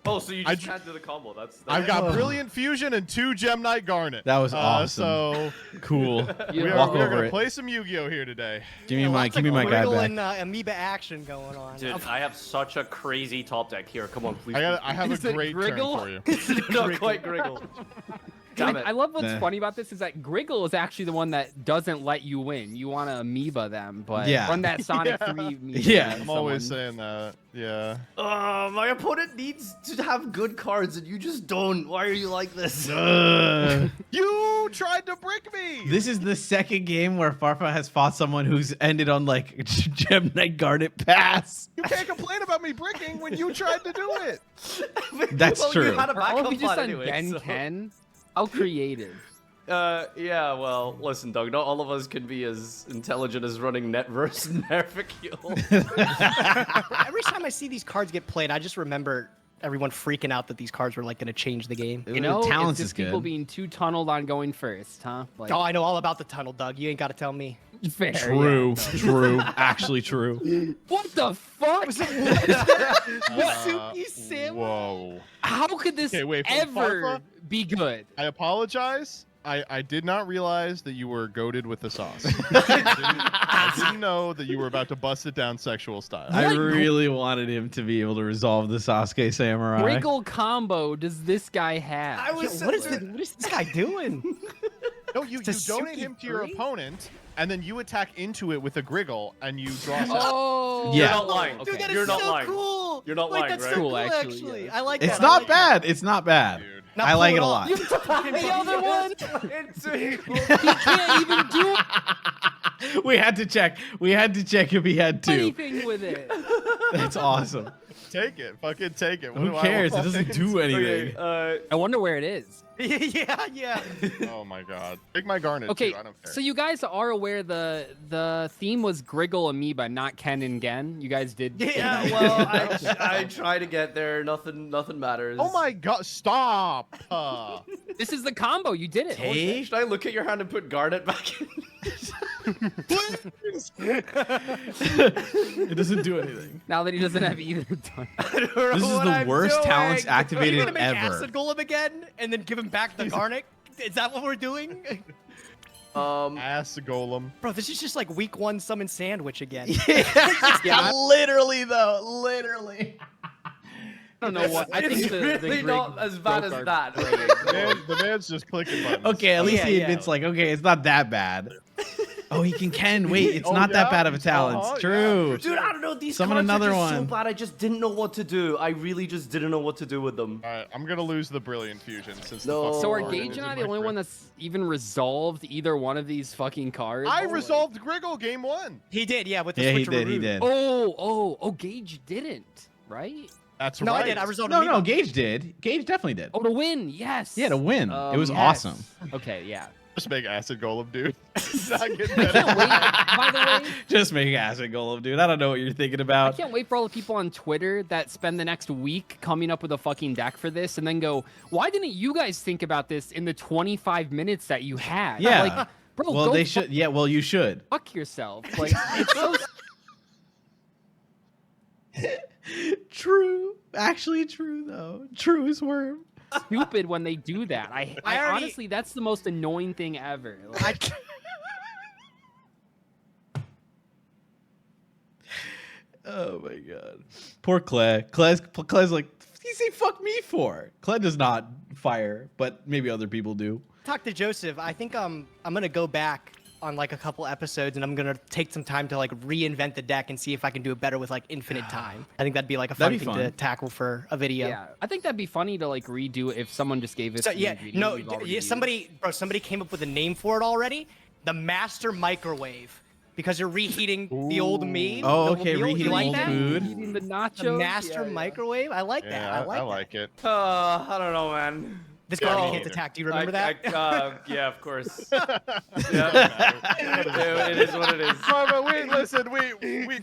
Oh, so you I just ju- can't do the combo. That's I've got Brilliant Fusion and 2 Gem Knight Garnet. That was awesome. So Cool. we Walk are over gonna it. play some Yu-Gi-Oh here today. Give me my guy Griggle back. and amoeba action going on. Dude, I have such a crazy top deck here. Come on, please. I have Is a it great Griggle? turn for you. please. Not quite Griggle. Damn it. I love what's Nah. funny about this is that Griggle is actually the one that doesn't let you win. You want to amoeba them, but Yeah. run that Sonic Yeah. 3 amoeba. Yeah. I'm always saying that. Yeah. My opponent needs to have good cards, and you just don't. Why are you like this? You tried to brick me. This is the second game where Farfa has fought someone who's ended on like Gem Knight Garnet pass. You can't complain about me bricking when you tried to do it. That's well, true. You had a Or all backup of you just plan done anyway, Ben so- Ken. How creative. Yeah, well, listen, Doug, not all of us can be as intelligent as running net versus Nerfecule. Every time I see these cards get played, I just remember everyone freaking out that these cards were like going to change the game. You know, Talents it's is just people good. being too tunneled on going first, huh? Like, Oh, I know all about the tunnel, Doug. You ain't got to tell me. fair. True, true, actually true. What the fuck? Suki Sam. Whoa. How could this Okay, wait, from ever Farfa? be good? I apologize. I did not realize that you were goated with the sauce. I didn't know that you were about to bust it down sexual style. I really wanted him to be able to resolve the Sasuke Samurai. Wriggle combo does this guy have? What is this guy doing? No, you It's a donate Suki him to your free? opponent, and then you attack into it with a Griggle, and you draw something. Oh, Yeah. You're not lying. Dude, that is You're so not lying. cool. You're not like, lying, that's right? so Cool, cool, actually, actually. yeah. I like It's that. not I like bad. It's not bad. Dude. Now I pull like it it a off. lot. the other one. Insane. He can't even do We had to check. We had to check if he had two. anything with it. That's awesome. Take it. Fucking take it. What Who do I cares? It want? doesn't do anything. I wonder where it is. Yeah. Oh my god. Take my Garnet. Okay, Too. I don't care. so you guys are aware the theme was Griggle Amoeba, not Ken and Gen. You guys did. Yeah, well, I try to get there. Nothing matters. Oh my god. Stop. This is the combo. You did it. Hey, should I look at your hand and put Garnet back in? It doesn't do anything. Now that he doesn't have either done. I don't know This is what the I'm worst talents doing. Are you activated gonna make ever. Acid Golem again and then give him back the Garnet? Is that what we're doing? Ass golem. Bro, this is just like week 1 summon sandwich again. Yeah, literally though, literally. I don't know what. I think It's the really Grig not as bad as broke that. The man's just clicking buttons. Okay, at least yeah, he yeah. admits like, okay, it's not that bad. Oh, he can Ken. Wait, it's Oh, not that yeah? bad of a talent. Uh-huh, It's true. Dude, I don't know. These Summon cards another are just one. so bad. I just didn't know what to do. I really just didn't know what to do with them. Alright, I'm gonna lose the Brilliant Fusion since No. the fucking So are Garnet Gage is and in I my the only one grip. that's even resolved either one of these fucking cards? I resolved Griggle game 1. He did, yeah, with the Yeah, he switcheroo. did. He did. Oh, Gage didn't, right? That's No, right. I did. I resolved No, Amoeba. no, Gage did. Gage definitely did. Oh, to win, yes. Yeah, to win. It was Yes. awesome. Okay, yeah. Just make Acid Golem, dude. Not getting I can't wait. By the way, Just make acid golem, dude. I don't know what you're thinking I about. can't wait for all the people on Twitter that spend the next week coming up with a fucking deck for this and then go, why didn't you guys think about this in the 25 minutes that you had? Yeah. Like, bro, Well, go they should. Yeah, well, you should. fuck yourself. Like, it's so True. Actually, true though. True as worm. stupid when they do that. I already- honestly, that's the most annoying thing ever. Like, Oh my god. Poor Clay. Clay's like, what do you say fuck me for? Clay does not fire, but maybe other people do. Talk to Joseph. I think I'm gonna go back on like a couple episodes and I'm gonna take some time to like reinvent the deck and see if I can do it better with like infinite time. I think that'd be like a fun That'd be thing fun. to tackle for a video. yeah, I think that'd be funny to like redo it if someone just gave us. So the yeah, ingredient no, we've already yeah, used. somebody came up with a name for it already. The Master Microwave, because you're reheating the old meat. Oh, the old okay, meal. reheating You like old that? food. Eating the nachos. The Master Yeah. Microwave. I like that. Yeah, I like that. like it. I don't know, man. This Yeah, guy me can't neither. attack. Do you remember that? Yeah, of course. Yeah, it is what it is. But wait, listen, we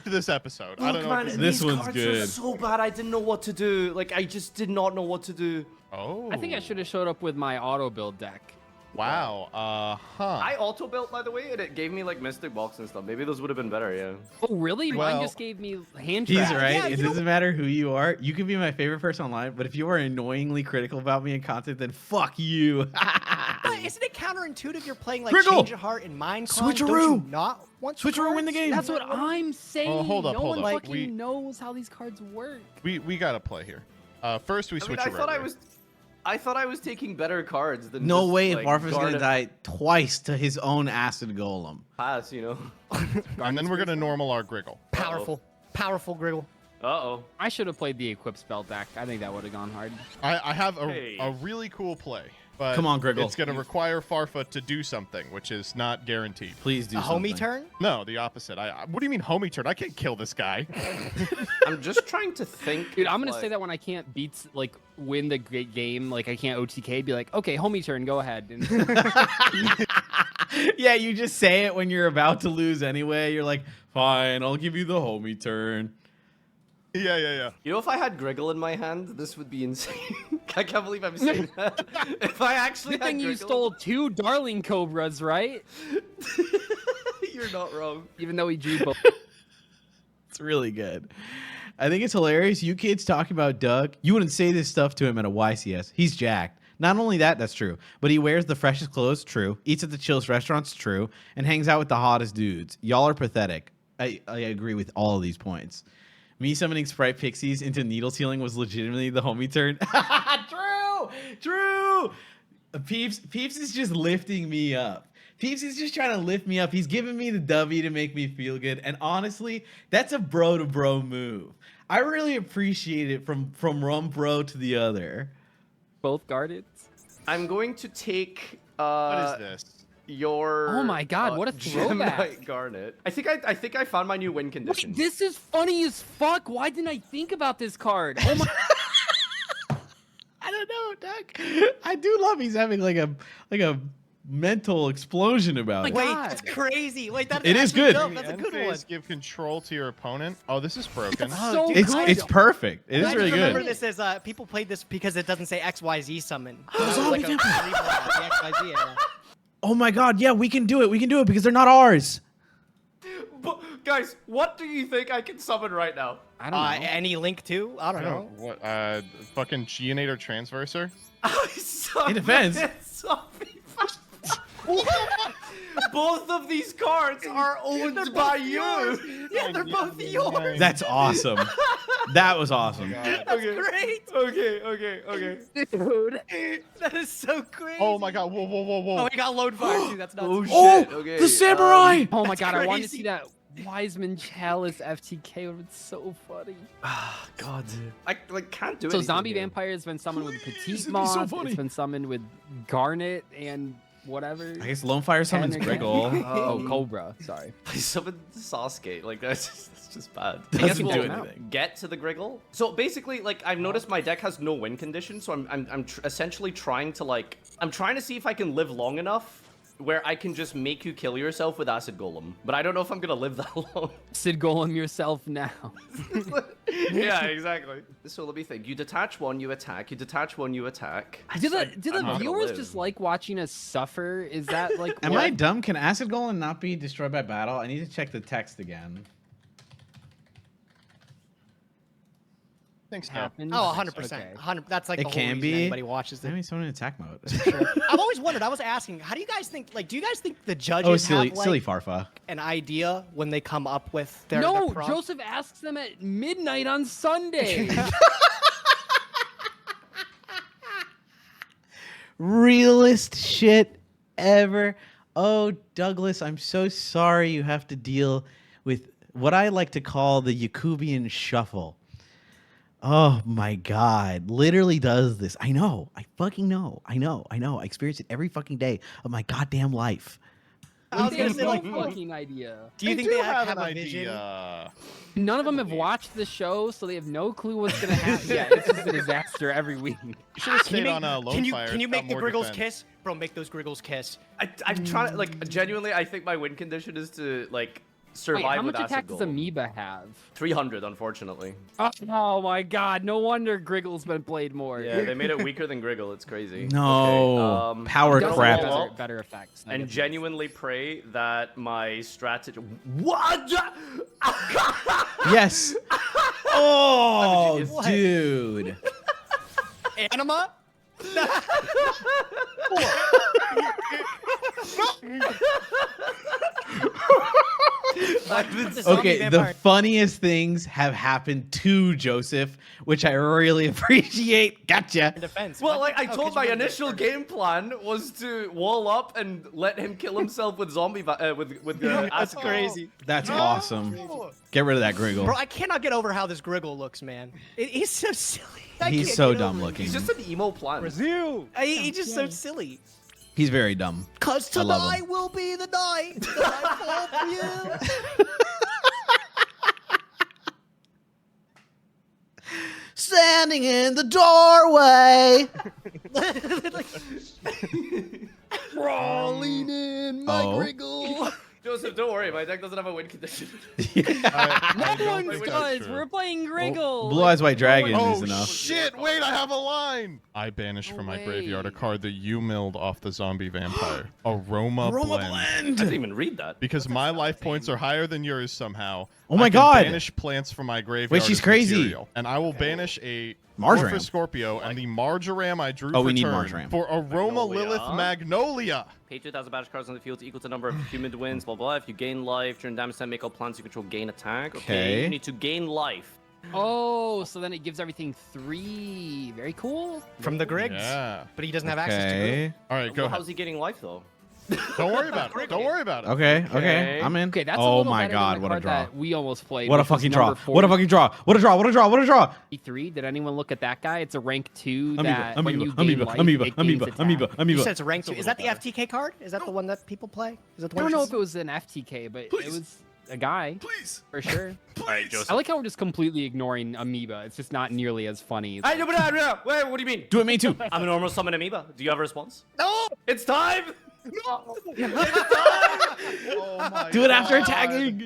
to this episode. I don't know. Man, If This these one's cards good. Are so bad. I didn't know what to do. Like, I just did not know what to do. Oh. I think I should have showed up with my auto build deck. Wow. I auto built, by the way, and it gave me like Mystic Box and stuff. Maybe those would have been better. Yeah. Oh, really? Well, Mine just gave me hand He's traps. right. Yeah, It you know- doesn't matter who you are. You can be my favorite person online, but if you are annoyingly critical about me in content, then fuck you. But isn't it counterintuitive? You're playing like Griggle! Change of Heart and Minecraft. Don't Switcheroo! you not want to Switcheroo win the game. That's what I'm saying. Oh, hold up, no hold one up. fucking We- knows how these cards work. we gotta play here. First we I switch. mean, I thought I was taking better cards than No just, way. like, Varfa's gonna Garnet die twice to his own acid golem. Pass, you know. And then we're gonna normal our Griggle. Powerful, powerful Griggle. Uh-oh. I should have played the equip spell deck. I think that would have gone hard. I have Hey. a really cool play, but Come on, Griggle. it's gonna require Farfa to do something, which is not guaranteed. Please do A something. homie turn? No, the opposite. What do you mean homie turn? I can't kill this guy. I'm just trying to think. Dude, I'm gonna like- say that when I can't win the great game, like I can't OTK, be like, okay, homie turn, go ahead. And Yeah, you just say it when you're about to lose anyway. You're like, fine, I'll give you the homie turn. Yeah. You know, if I had Griggle in my hand, this would be insane. I can't believe I'm saying that. If I actually Good had thing you Griggle- stole 2 Darling Cobras, right? You're not wrong. Even though he drew both. It's really good. I think it's hilarious. You kids talking about Doug. You wouldn't say this stuff to him at a YCS. He's jacked. Not only that, that's true, but he wears the freshest clothes, true. Eats at the chillest restaurants, true. And hangs out with the hottest dudes. Y'all are pathetic. I agree with all of these points. Me summoning Sprite Pixies into Needle Sealing was legitimately the homie turn. True. Peeps is just lifting me up. Peeps is just trying to lift me up. He's giving me the W to make me feel good. And honestly, that's a bro to bro move. I really appreciate it from one bro to the other. Both guarded. I'm going to take What is this? your Oh my god, what a throwback. Gemini Garnet. I think I found my new win condition. Wait, this is funny as fuck. Why didn't I think about this card? Oh my I don't know, Doug. I do love he's having like a mental explosion about it. Wait, God. that's crazy. Wait, that's It is actually good. dope. That's a good one. Phase give control to your opponent. Oh, this is broken. so dude, It's good. it's perfect. It is I really just remember good. this as people played this because it doesn't say XYZ summon. So it Zombie was like a replay of the XYZ era. Oh my god, yeah, we can do it. We can do it because they're not ours. But, guys, what do you think I can summon right now? I don't know. Any link to? I don't know. What? Fucking Geonator Transverser? It depends. Both of these cards are owned by you. Yeah, they're both yours. That's awesome. That was awesome. That's great. Okay. Dude. That is so great. Oh my god! Whoa! Oh, we got load fire too. That's nuts. Oh shit. Oh, Okay. the samurai! Oh my god, I wanted to crazy. see that Wiseman Chalice FTK. It would be so funny. God. I can't do it. So Zombie Vampire has been summoned with Petite it'd be Moth. so funny. It's been summoned with Garnet and whatever. I guess Lone Fire summons Panic. Griggle. Oh, Cobra. Sorry. I summoned Sasuke. Like that's just bad. I Doesn't guess do we'll anything. get to the Griggle. So basically, like I've noticed my deck has no win condition, so I'm essentially trying to see if I can live long enough where I can just make you kill yourself with Acid Golem. But I don't know if I'm gonna live that long. Sid Golem yourself now. Yeah, exactly. So let me think. You detach one, you attack. You detach one, you attack. Do I'm the not gonna viewers live. just like watching us suffer? Is that like Am what? I dumb? Can Acid Golem not be destroyed by battle? I need to check the text again. Thanks, Cap. happened? Oh, 100%. Okay. 100. That's like It the whole can reason be. anybody watches I it. mean, someone in attack mode. I've always wondered. I was asking, how do you guys think? Like, do you guys think the judges Oh, silly, have like silly Farfa. an idea when they come up with their No, their prompt? Joseph asks them at midnight on Sunday. Realest shit ever. Oh, Douglas, I'm so sorry you have to deal with what I like to call the Yakubian shuffle. Oh my God, literally does this. I know, I fucking know. I know. I experience it every fucking day of my goddamn life. I was They gonna have say, no like, fucking idea. do you think do they have an a vision? idea? None of them have watched the show, so they have no clue what's gonna happen. Yeah, it's just a disaster every week. Should have Can you stayed on make, Lone can you, Fire. can you It's make got the more Griggles defense. kiss? Bro, make those Griggles kiss. I'm trying to like genuinely. I think my win condition is to like survive Wait, how with much Acid attack does Golem. Amoeba have? 300, unfortunately. Oh my god, no wonder Griggle's been played more. Yeah, they made it weeker than Griggle. It's crazy. No, Okay, power It does crap. have Well, better effects. I and get it. genuinely pray that my strategy. What? Yes. Oh, What? dude. Anima? Okay, the funniest things have happened to Joseph, which I really appreciate. Gotcha. defense. Well, What? like I Oh, told 'cause my you wouldn't initial get hurt. game plan was to wall up and let him kill himself with with That's acid Golem. crazy. That's awesome. Get rid of that Griggle. Bro, I cannot get over how this Griggle looks, man. He's so silly. I He's can't so get dumb over it. looking. He's just an emo plant. He's just so silly. He's very dumb. Cause I love him. tonight will be the night that I fall for you. Standing in the doorway. Crawling in my Oh. Griggle. Joseph, don't worry. My deck doesn't have a win condition. No don't one think that's does. true. We're playing Griggle. Blue Eyes White Dragon Oh is enough. shit! Wait, I have a line. I banish from my graveyard a way. card that you milled off the zombie vampire. Aroma Blend. I didn't even read that. Because my life points are higher than yours somehow. Oh my I can God. Banish plants from my graveyard. Wait, she's as crazy. material, and I will banish a Marjoram. Amorphous Scorpio and the Marjoram I drew Oh, for we need turn Marjoram. for Aroma Magnolia. Lilith Magnolia. Pay 2,000 banished cards on the field to equal to the number of human wins, blah, blah. If you gain life, during damage time, make all plants you control gain attack. Okay. You need to gain life. Oh, so then it gives everything 3. Very cool. From the Griggs. Yeah. But he doesn't have access to it. Okay. All right, go Well, ahead. how's he getting life, though? Don't worry about it. Don't worry about it. Okay. Okay. I'm in. Okay, that's a oh little my better God! than the What a card draw! that we almost played. What a which was fucking draw! number What a fucking draw! What a draw! What a draw! What a draw! 43. Did anyone look at that guy? It's a rank 2 Amoeba, that when you gain amoeba, life, amoeba, it gains amoeba, attack. amoeba, You amoeba. said it's a rank 2. Is that the little FTK card? Is that the one that people play? Is that the I one? don't know if it was an FTK, but it was a guy. Please. For sure. All right, Joseph. I like how we're just completely ignoring Amoeba. It's just not nearly as funny. Wait, what do you mean? Do it, me too. I'm a normal summon amoeba. Do you have a response? No! It's time! Oh my Do it after God. attacking.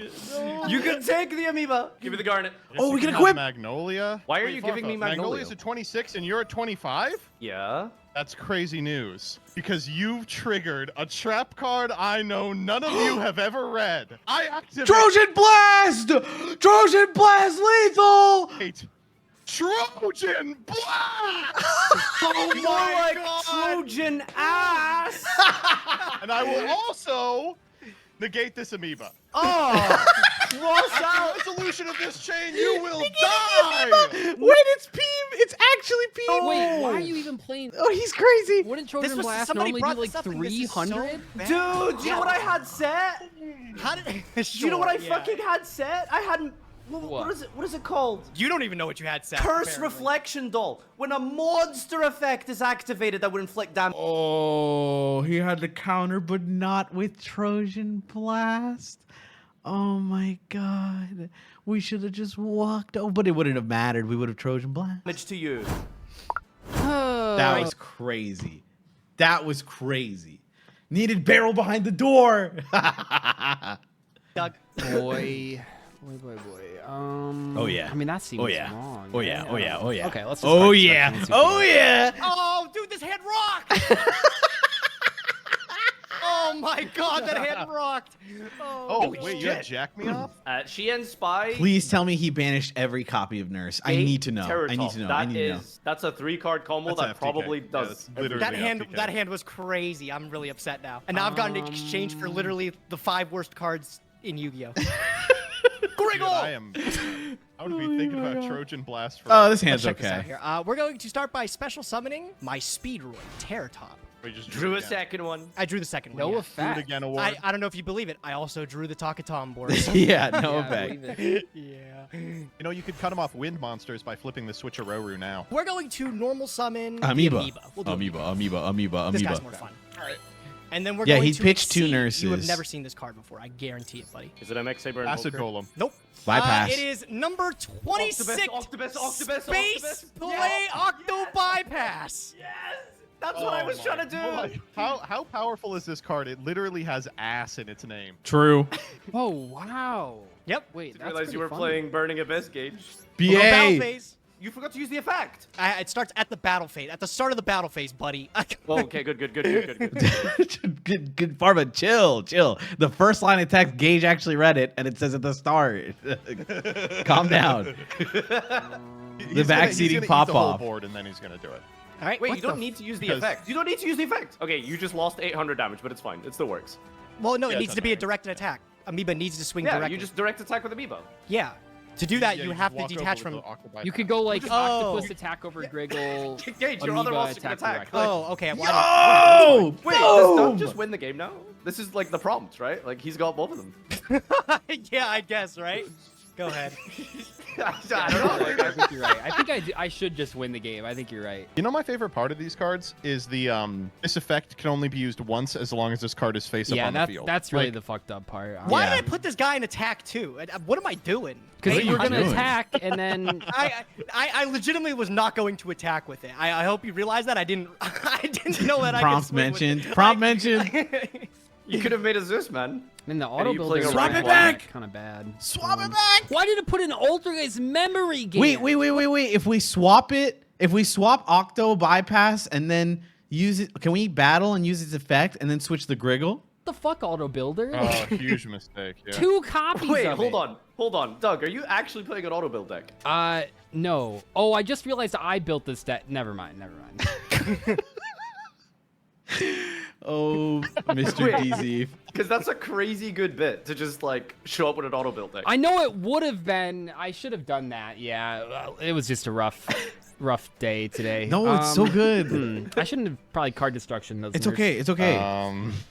You can take the amoeba. Give me the garnet. Oh, we You can have equip. Magnolia. Why are Wait, you giving me Magnolia? Magnolia's at 26 and you're at 25? Yeah. That's crazy news. Because you've triggered a trap card I know none of you have ever read. I activate Trojan Blast! Trojan Blast lethal! Trojan Blast! Oh, more like Trojan ass! And I will also negate this amoeba. Oh! Cross At out! the resolution of this chain, you will die! Wait, it's Peem. It's actually Peem. Wait, why are you even playing? Oh, he's crazy. Wouldn't This Trojan was Blast somebody normally brought do like this up and this is so 300? bad. Dude, do you know what I had set? How did? Do you know what I Sure, fucking had set? I hadn't. What What? is it? What is it called? You don't even know what you had set. Curse apparently. Reflection Doll. When a monster effect is activated that would inflict damage. Oh, he had the counter, but not with Trojan Blast. Oh my God. We should have just walked. Oh, but it wouldn't have mattered. We would have Trojan Blast. To you. That was crazy. That was crazy. Needed barrel behind the door. Doug. Boy. Oh, yeah. I mean, that seems Oh, yeah. wrong. Oh, yeah. Oh, yeah. Oh, yeah. Okay, let's just Oh, start yeah. discussing. Let's Oh, yeah. Oh, dude, this hand rocked! Oh my God, that hand rocked! Oh, wait, you had Jack me off? Shien Spy. Please tell me he banished every copy of Nurse. I need to know. I need to know. I need to know. That's a 3-card combo That's that FTK. probably Yeah, does. that's literally That FTK. hand was crazy. I'm really upset now. And now I've gotten to exchange for literally the 5 worst cards in Yu-Gi-Oh. Dude, I would be thinking about Trojan Blast for Oh, this hand's Check this out okay. here. We're going to start by special summoning my Speedroid Terratop. We just Drew a again. second one. I drew the second one. No yeah. Do it effect. again award. I don't know if you believe it. I also drew the Takatom board. Yeah, no Yeah, effect. believe it. Yeah. You know, you could cut them off wind monsters by flipping the switcheroo now. We're going to normal summon the Amoeba. We'll do Amoeba. This guy's more fun. All right. And then we're Yeah, going he to pitched 2 exceed. nurses. You have never seen this card before. I guarantee it, buddy. Is it MX Saber and Acid Volker? Golem. Nope. Bypass. It is number 26. Octopus, Space Play Octo Bypass. Yes! That's what I was trying to do! God. How powerful is this card? It literally has ass in its name. True. Oh, wow. Yep. Wait, Didn't that's realize you pretty were fun. playing Burning Abyss, Gage. We'll go battle BA. phase. You forgot to use the effect. It starts at the battle phase. At the start of the battle phase, buddy. Oh, okay, good. Good Pharma, chill. The first line of text, Gage actually read it, and it says at the start. Calm down. He's backseating gonna eat pop the whole off. board and then he's gonna do it. All right. Wait, what you don't the need to use the because- effect. You don't need to use the effect. Okay, you just lost 800 damage, but it's fine. It still works. Well, no, Yeah, it it needs to be a doesn't directed attack. Amoeba needs to swing Yeah, directly. you just direct attack with Amiibo. Yeah. To do that, Yeah, you just have to walk detach over from. with the aqua You could bypass. go like Oh. octopus attack over Griggle. Gage, your other Amoeba monster can attack. directly. Oh, okay. Well, Oh! Wait, does Doug just win the game now? This is like the prompt, right? Like he's got both of them. yeah, I guess, right? Go ahead. I don't know. Like, I think you're right. I think I should just win the game. I think you're right. You know, my favorite part of these cards is the this effect can only be used once as long as this card is face up Yeah, on the field. that's really Like, the fucked up part. Why Yeah. did I put this guy in attack too? What am I doing? Because What you are were you gonna doing? attack and then I legitimately was not going to attack with it. I hope you realize that I didn't I didn't know that I could Prompt swing with mentioned. it. Prompt mentioned. You could have made a Zeus, man. I mean, the you auto builder playing a Swap it back! kind of bad. Swap it back. Why did it put an Altergeist memory game? Wait. If we swap Octo bypass and then use it, can we battle and use its effect and then switch the Griggle? What the fuck, auto builder? Oh, huge mistake. Yeah. 2 copies Wait, of hold it. on. Doug, are you actually playing an auto build deck? No. Oh, I just realized I built this deck. Never mind. Oh, Mr. DZ. Because that's a crazy good bit to just like show up with an auto build deck. I know it would have been. I should have done that. Yeah, it was just a rough day today. No, it's so good. I shouldn't have probably card destruction those. It's nerfs. okay. It's okay.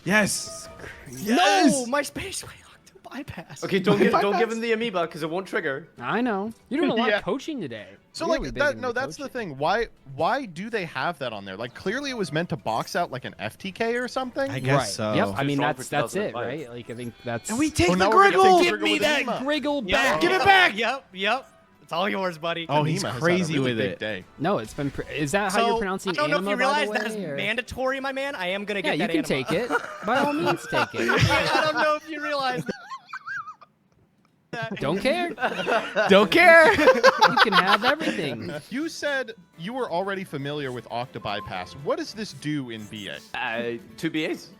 Yes. Yes. No, my Spaceway Octo bypass. Okay, don't give him the amoeba because it won't trigger. I know. You're doing a lot Yeah. of coaching today. So Really like big that, into no, that's the coaching. thing. Why do they have that on there? Like clearly it was meant to box out like an FTK or something. I guess Right. so. Yep. I mean, strong that's for it, 2005. right? Like I think that's. And we take Oh, the now we're gonna Griggle. take Give me with that Anima. Griggle Yep. back. Give it back. Yep. It's all yours, buddy. Oh, he's Anima has had a crazy really with big it. Day. No, it's been. Is that how you're pronouncing I don't know anima, if you realize by the that is way, or- mandatory, my man. I am gonna Yeah, get you that can anima. take it. By all means, take it. I don't know if you realize that. Don't care. Don't care. You can have everything. You said you were already familiar with Octa Bypass. What does this do in BA? 2 BAs.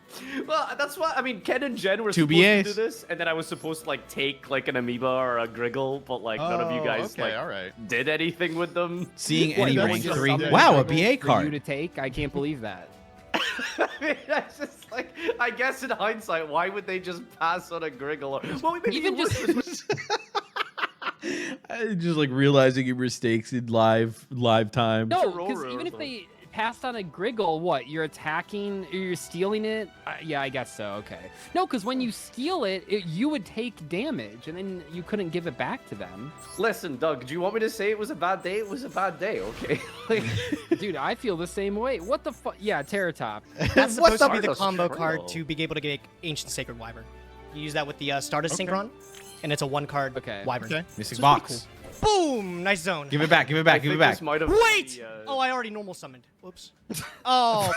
Well, that's why I mean Ken and Jen were 2 supposed to do BAs. this, and then I was supposed to like take like an amoeba or a Griggle, but like none of you guys okay, like all right. did anything with them. Seeing What, any that was rank just 3. something Wow, a For BA you to card. take, I can't believe that. I mean, that's just like I guess in hindsight, why would they just pass on a Griggle? Or, well, maybe Even it just was- Just like realizing your mistakes in live time. No, Aurora because or even if something. they passed on a Griggle, what? You're attacking, or you're stealing it? Yeah, I guess so. Okay. No, because when you steal it, you would take damage, and then you couldn't give it back to them. Listen, Doug, do you want me to say it was a bad day? It was a bad day, okay? Like, Dude, I feel the same way. What the fuck? Yeah, Terra Top. That's supposed to be the Stardust combo Trail? card to be able to get Ancient Sacred Wyvern. You use that with the Stardust Synchron, and it's a 1-card Wyvern. Okay. Mystic So box. it's Boom! Nice zone. Give it back. Give it I back. Give think it back. this might have Wait! been the, Oh, I already normal summoned. Whoops. Oh,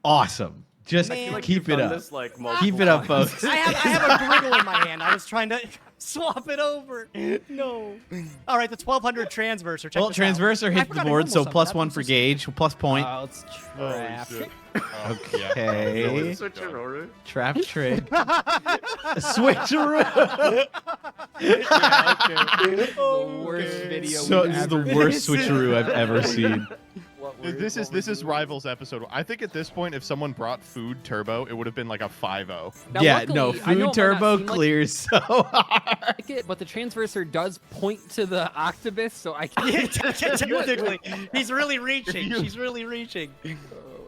Awesome. Just Man. like keep you've it done up. This, like, Keep it up, folks. I have a Griggle in my hand. I was trying to swap it over. No. All right, the 1200 Transverser. Check Well, this out. Transverser I hit the forgot I board, normal so summoned. plus That's 1 for so Gage, plus point. Let's trap. shit. Okay. Switch your order. Trap trick. Switcheroo. The worst video. So we've this is the ever worst made. switcheroo I've ever seen. This is Rivals episode. I think at this point, if someone brought Food Turbo, it would have been like a 5-0. Now, Yeah, luckily, no, I know Food it might not Turbo seem like clears so hard. it, but the Transverser does point to the Octopus, so I can. Technically, he's really reaching. you- She's really reaching.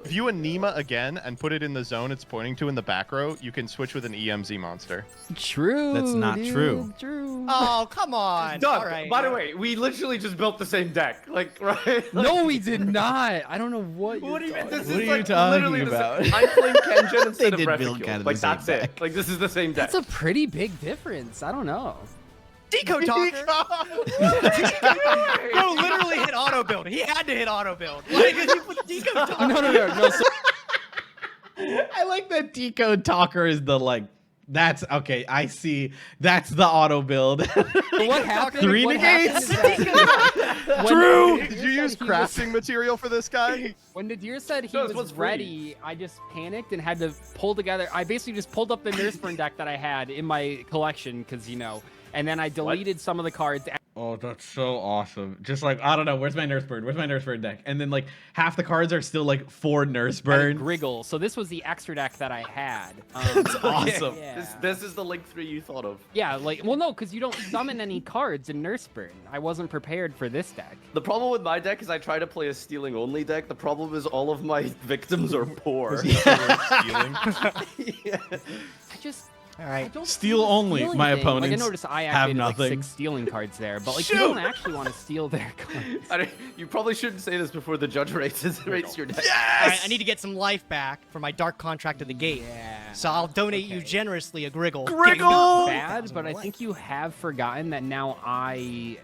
If you Anima again and put it in the zone it's pointing to in the back row, you can switch with an EMZ monster. True. That's not dude, true. True. Oh, come on. Doug, All right. by the way, we literally just built the same deck. Like, right? No, we did not. I don't know what. What do you mean? This What is are you like talking literally the about? same. I'm playing Kenjin instead of did build Reficule. kind of Like, the same that's deck. it. Like, this is the same deck. That's a pretty big difference. I don't know. Deco Talker. Bro literally hit auto build. He had to hit auto build. Like, he put Deco Talker. No. So, I like that Decode Talker is the like. That's okay. I see. That's the auto build. what happened? 3 what negates. happened is that True. when Did Nadir you use said he was- crafting material for this guy? When Nadir said he No, this was one's free. ready, I just panicked and had to pull together. I basically just pulled up the Nurse Burn deck that I had in my collection, because and then I deleted some of the cards. Oh, that's so awesome. Just like, I don't know, where's my Nurse Bird? Where's my Nurse Bird deck? And then like half the cards are still like for Nurse Burn. Bird. Griggle. So this was the extra deck that I had. That's awesome. Yeah. This is the Link 3 you thought of. Yeah, like, well, no, because you don't summon any cards in Nurse Burn. I wasn't prepared for this deck. The problem with my deck is I try to play a stealing only deck. The problem is all of my victims are poor. Stealing. I just. All I right. don't Steal see the only. stealing My thing. opponents Like, I noticed I have activated nothing. like 6 stealing cards there, but like Shoot! you don't actually want to steal their cards. You probably shouldn't say this before the judge rates your deck. All right, I need to get some life back for my Dark contract of the gate. Yeah. So I'll donate you generously a Griggle. Griggle! Bad, but I think you have forgotten that now I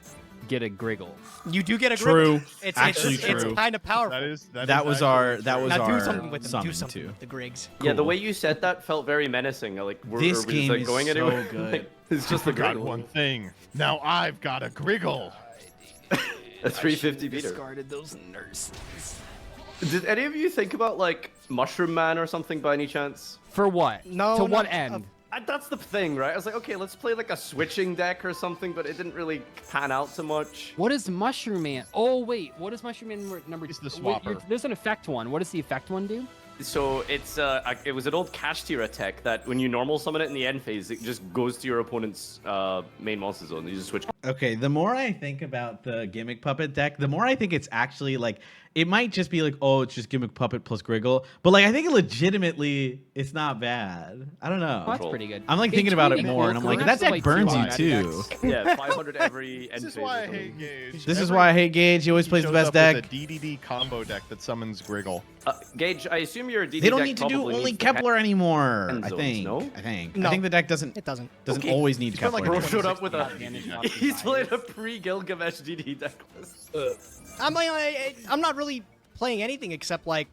get a Griggle. You do get a True. Griggle. It's Actually true. It's kind of powerful. That was our Now do something with them. summon Do something too. with the Grigs. Yeah, the Cool. way you said that felt very menacing. Like, This are we game just, like, is going so anywhere? good. It's just the Forgot Griggle. one thing. Now I've got a Griggle. A 350 beater. Discarded those nurses. Did any of you think about like Mushroom Man or something by any chance? For what? No, To no, what end? That's the thing, right? I was like, okay, let's play like a switching deck or something, but it didn't really pan out so much. What is Mushroom Man? Oh wait, what is Mushroom Man number? He's the Wait, swapper. there's an effect one. What does the effect one do? So it's it was an old cash tier attack that when you normal summon it in the end phase, it just goes to your opponent's main monster zone. You just switch. Okay, the more I think about the Gimmick Puppet deck, the more I think it's actually like, it might just be like, oh, it's just Gimmick Puppet plus Griggle. But like, I think legitimately, it's not bad. I don't know. Oh, that's pretty good. I'm like They thinking about it tweeted more, and I'm like, Perhaps that deck like burns you 200 too. decks. Yeah, 500 every end This is phase. why or I something. hate Gage. This is why I hate Gage. He always plays the best deck. With a DDD combo deck that summons Griggle. Gage, I assume your DD They don't deck need to do probably only needs to Kepler anymore. end I zones, think. no? I think. No. I think the deck doesn't It doesn't. doesn't always need spent, Kepler. like, Bro Bro showed up with a. Damage He's played a pre-Gilgamesh DD deck list. I'm not really playing anything except like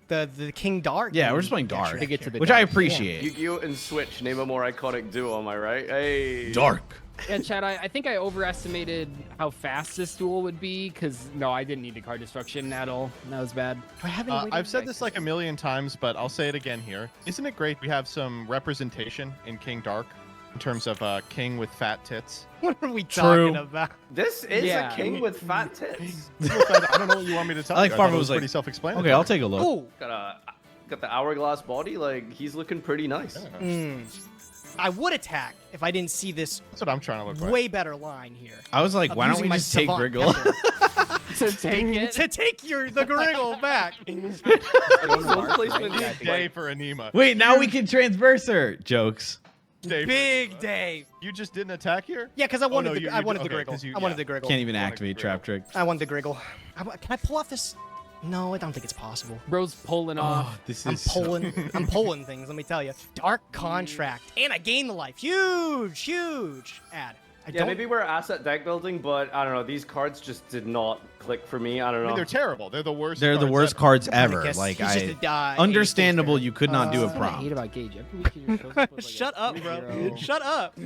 the King Dharc. Yeah, we're just playing Extra Dharc, deck get to the which I Dharc. appreciate. Yu-Gi-Oh and Switch, name a more iconic duo, am I right? Hey. Dharc. Yeah, Chad, I think I overestimated how fast this duel would be, because, no, I didn't need the card destruction at all. That was bad. Do I have any way to I've said like- this like a million times, but I'll say it again here. Isn't it great we have some representation in King Dharc in terms of king with fat tits? What are we True. talking about? This is Yeah. a king with fat tits. I don't know what you want me to tell I like you. Farmer thought it was like, pretty self-explanatory. Okay, I'll take a look. Ooh, Got the hourglass body, like he's looking pretty nice. I would attack if I didn't see this That's what I'm trying to look like. way better line here. I was like, of why don't using we my just take Savant Griggle? Kepler To take it. to take the Griggle back. Zone placement Big day for Anima. Wait, now we can transverse her. Jokes. Day for Big Anima. day. You just didn't attack here? Yeah, because I wanted no, the you- I you- wanted the okay, Griggle. 'cause you- I wanted yeah. the Griggle. Can't even Wanna activate Griggle. Trap Trick. I wanted the Griggle. Can I pull off this? No, I don't think it's possible. Bro's pulling off. Oh, this I'm is so- pulling. I'm pulling things. Let me tell you. Dark Contract, and I gain the life. Huge ad. I Yeah, don't. maybe we're asset deck building, but I don't know. These cards just did not click for me. I don't I know. mean, they're terrible. They're the worst. They're the cards worst ever. cards ever. Copernicus, Like he's just a understandable. 80s You could not do a That's what I hate prompt. about Gage. Every week you're supposed to put, like, Shut a up, bro. 3-0. Shut up.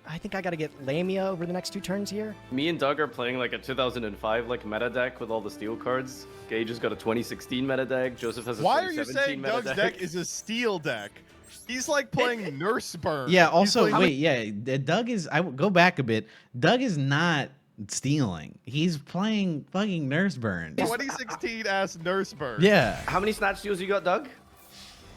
I think I gotta get Lamia over the next 2 turns here. Me and Doug are playing like a 2005 like meta deck with all the steel cards. Gage has got a 2016 meta deck. Joseph has a Why are you 2017 saying meta Doug's deck is a steel deck? He's like playing Nurse Burn. Yeah. He's Also, playing- wait. Yeah. Doug is. I will go back a bit. Doug is not stealing. He's playing fucking Nurse Burn. 2016 ass Nurse Burn. Yeah. How many snatch steals you got, Doug?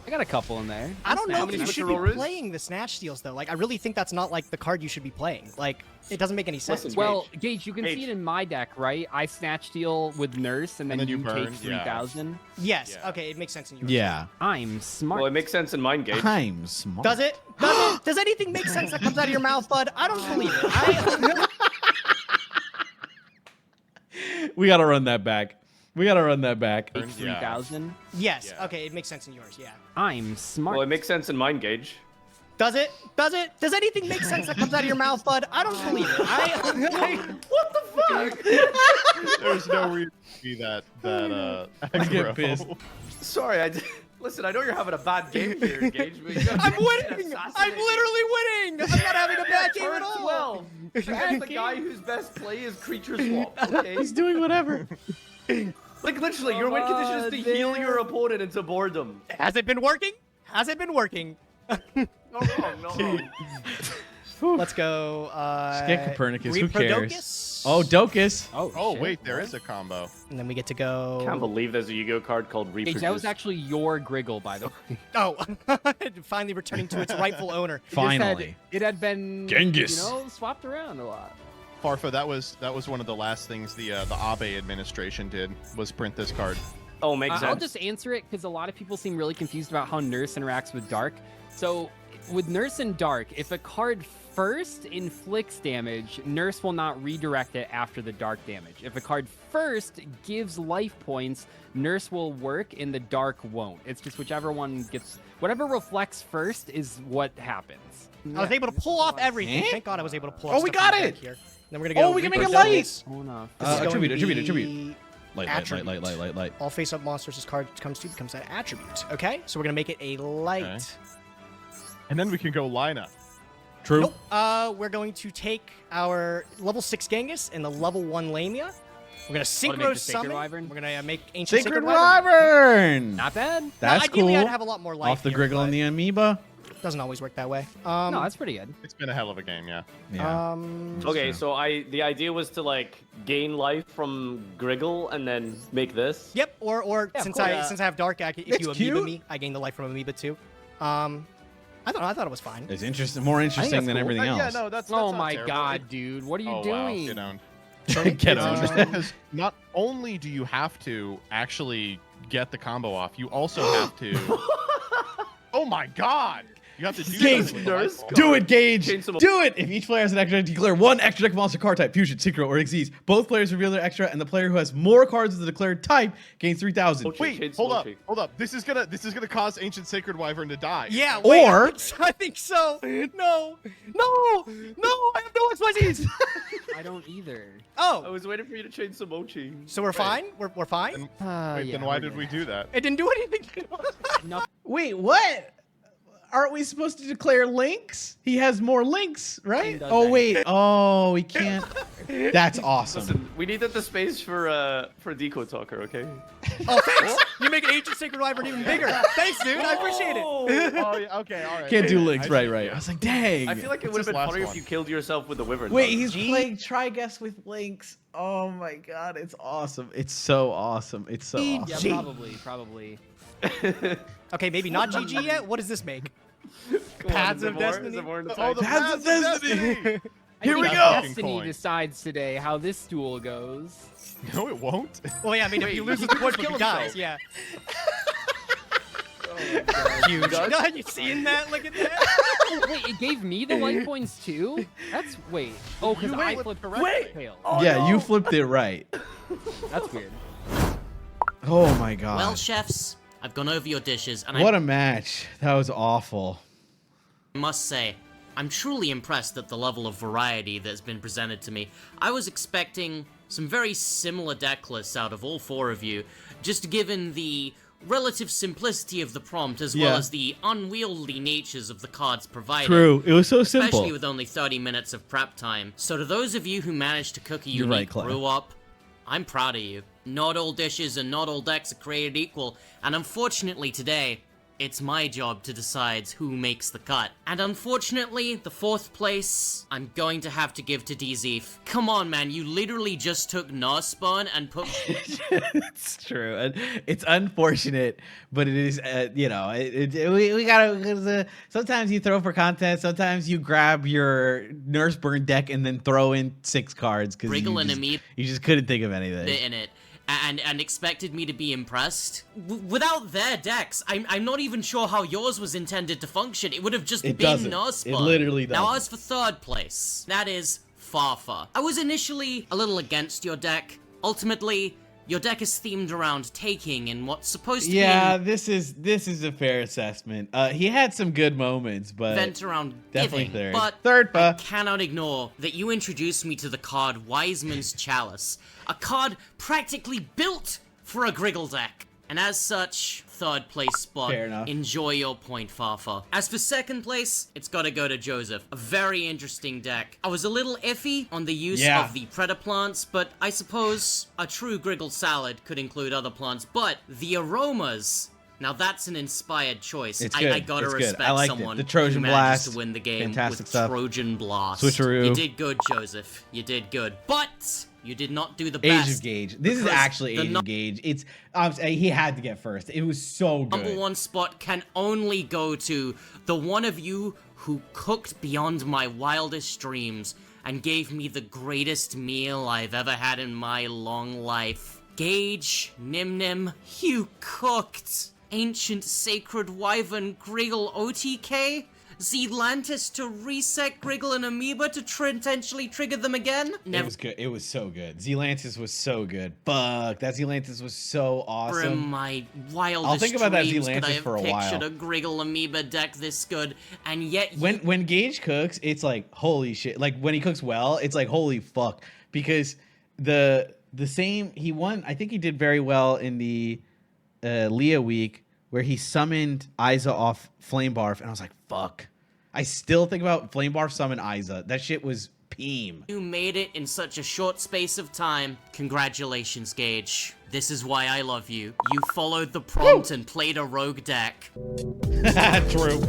I got a couple in there. I don't know How if many you Switcher should be Rollers? playing the Snatch Steals though. Like, I really think that's not like the card you should be playing. Like, it doesn't make any sense. Listen, Well, Gage, you can Gage. see it in my deck, right? I snatch steal with Nurse, and then, then you you burn, take yeah. 3,000. Yes. Yeah. Okay, it makes sense in yours. Yeah. I'm smart. Well, it makes sense in mine, Gage. I'm smart. Does it? Does it? Does anything make sense that comes out of your mouth, bud? I don't believe it. We gotta run that back. We gotta run that back. Take Yeah. 3,000. Yes. Yeah. Okay, it makes sense in yours. Yeah. I'm smart. Well, it makes sense in mine, Gage. Does it? Does it? Does anything make sense that comes out of your mouth, bud? I don't believe it. What the fuck? There's no reason to be that I get aggro. pissed. Sorry, listen. I know you're having a bad game here, Gage. But you gotta I'm get winning. I'm assassinated. literally winning. I'm not having a bad game Turn at all. 12. That's the guy whose best play is creature swap. Okay. He's doing whatever. Like literally, your win condition is to heal your opponent into boredom. Has it been working? Has it been working? No wrong, no wrong. Let's go. Just get Copernicus. Who cares? Reprodocus. Oh, Docus. Oh shit. wait, there is a combo. And then we get to go. Can't believe there's a Yu-Gi-Oh card called Gage, Reproduce. that was actually your Griggle, by the way. Oh, finally returning to its rightful owner. Finally. It had been, Genghis. you know, swapped around a lot. Farfa, that was one of the last things the Abe administration did was print this card. Oh, makes sense. I'll just answer it because a lot of people seem really confused about how Nurse interacts with Dharc. So with Nurse and Dharc, if a card first inflicts damage, Nurse will not redirect it after the Dharc damage. If a card first gives life points, Nurse will work and the Dharc won't. It's just whichever one gets, whatever reflects first is what happens. I was able to pull off everything. Eh? Thank God I was able to pull Oh, off we stuff got in the it! deck here. Then we're gonna go. Oh, we can make it Reaper light. Zones. Oh no. This is going Attribute, to attribute. be Light. All face-up monsters this card comes to becomes an attribute. Okay, so we're gonna make it a light. Okay. And then we can go lineup. True. Nope. We're going to take our level 6 Genghis and the level 1 Lamia. We're gonna make synchro the Sacred summon. Wyvern? We're gonna make ancient Sacred Wyvern. Wyvern. Not bad. That's Ideally, cool. I'd have a lot more life Off the here, Griggle but and the Amoeba. doesn't always work that way. No, that's pretty good. It's been a hell of a game, yeah. Yeah. Okay, so the idea was to like gain life from Griggle and then make this. Yep. Or Yeah, of since course. I have Dharc, if It's you Amoeba cute. me, I gain the life from Amoeba too. I thought it was fine. It's interesting, more interesting that's than cool. everything else. Yeah, no, that's Oh not my terrible. god, dude. What are you Oh, wow, doing? get owned. Get on. Because not only do you have to actually get the combo off, you also have to. Oh my god! You have to do Gage, something with the life ball. Do it, Gage. Change some- Do it. If each player has an extra deck, declare one extra deck monster card type, fusion, synchro, or Xyz. Both players reveal their extra, and the player who has more cards of the declared type gains 3,000. Okay. Wait, Change hold up, Smokey. hold up. This is gonna cause Ancient Sacred Wyvern to die. Yeah. Or- Wait, I think so. No. I have no XYZs. I don't either. I Oh. was waiting for you to change some mochi. So we're fine. We're fine. Wait, Yeah, then why we're did good. we do that? It didn't do anything. No, Wait, what? Aren't we supposed to declare links? He has more links, right? does Oh, that. wait. Oh, we can't. That's awesome. Listen, we needed the space for Deco Talker, okay? Oh, thanks. You make an ancient sacred wyvern even bigger. Thanks, dude. I appreciate it. Oh, yeah, okay, all right. Can't do Yeah, links. I Right, see. right. I was like, dang. I feel like it What's would have this been last funnier one? if you killed yourself with the Wyvern. Wait, Dog. he's playing Trigus with links. Oh my god, it's awesome. It's so awesome. It's so yeah, awesome. probably. Okay, maybe not GG yet. What does this make? Come on, Paths is there of more? Destiny? Is there more in the Oh, tank? the Paths Paths of of Destiny. Destiny. Here we That's go. fucking Destiny coin. decides today how this duel goes. No, it won't. Well, yeah, I mean, if Wait, he he loses could the point, kill he dies. himself. Yeah. Oh Huge. No, you seeing that? Look at that. Oh, wait, it gave me the life points too? That's wait. Oh, because You I flipped flipped correctly. tail. Yeah, you flipped it right. That's weird. Oh my god. Well, chefs, I've gone over your dishes, and What I a match. That was awful. must say, I'm truly impressed at the level of variety that's been presented to me. I was expecting some very similar deck lists out of all four of you, just given the relative simplicity of the prompt as well Yeah. as the unwieldy natures of the cards provided. True. It was so simple. Especially with only 30 minutes of prep time. So to those of you who managed to cook a You're right, unique Clem. brew up, I'm proud of you. Not all dishes and not all decks are created equal, and unfortunately today, it's my job to decide who makes the cut. And unfortunately, the fourth place, I'm going to have to give to DZeef. Come on, man, you literally just took Nospawn and put... It's true. And it's unfortunate, but it is, you know, we gotta, sometimes you throw for content, sometimes you grab your Nurse Burn deck and then throw in 6 cards because Wriggle and Amoeba you just couldn't think of anything. in it. And expected me to be impressed. Without their decks, I'm not even sure how yours was intended to function. It would have just It been doesn't. Nospa. It literally Now doesn't. as for third place, that is Farfa. I was initially a little against your deck. Ultimately, your deck is themed around taking in what's supposed to Yeah, be this is a fair assessment. He had some good moments, but an event around definitely giving. third. But Third, I pa. cannot ignore that you introduced me to the card Wiseman's Chalice, a card practically built for a Griggle deck. And as such, third place spot. Fair enough. Enjoy your point, Farfa. As for second place, it's gotta go to Joseph. A very interesting deck. I was a little iffy on the use Yeah. of the Predator plants, but I suppose a true Griggle salad could include other plants. But the aromas, now that's an inspired choice. It's I good. gotta It's good. respect I liked it. someone The Trojan who manages Blast, to win the game fantastic with stuff. Trojan Blast. Switcheroo. You did good, Joseph. You did good. But you did not do the Age best. of Gage. This is because actually the Age of Gage. It's he had to get first. It was so good. number one spot can only go to the one of you who cooked beyond my wildest dreams and gave me the greatest meal I've ever had in my long life. Gage, Nim Nim, you cooked. Ancient Sacred Wyvern Griggle OTK? Zealantis to reset Griggle and Amoeba to potentially trigger them again? It was good. It was so good. Zealantis was so good. Fuck, that Zealantis was so awesome. From my wildest I'll think about that dreams could I Zealantis have for a pictured while. a Griggle Amoeba deck this good, and yet When Gage cooks, it's like holy shit. Like when he cooks well, it's like holy fuck. Because the same he won. I think he did very well in the Leah week where he summoned Iza off Flame Barf, and I was like, fuck. I still think about Flame Barf summon Iza. That shit was peem. you made it in such a short space of time. Congratulations, Gage. This is why I love you. You followed the prompt and played a rogue deck. True.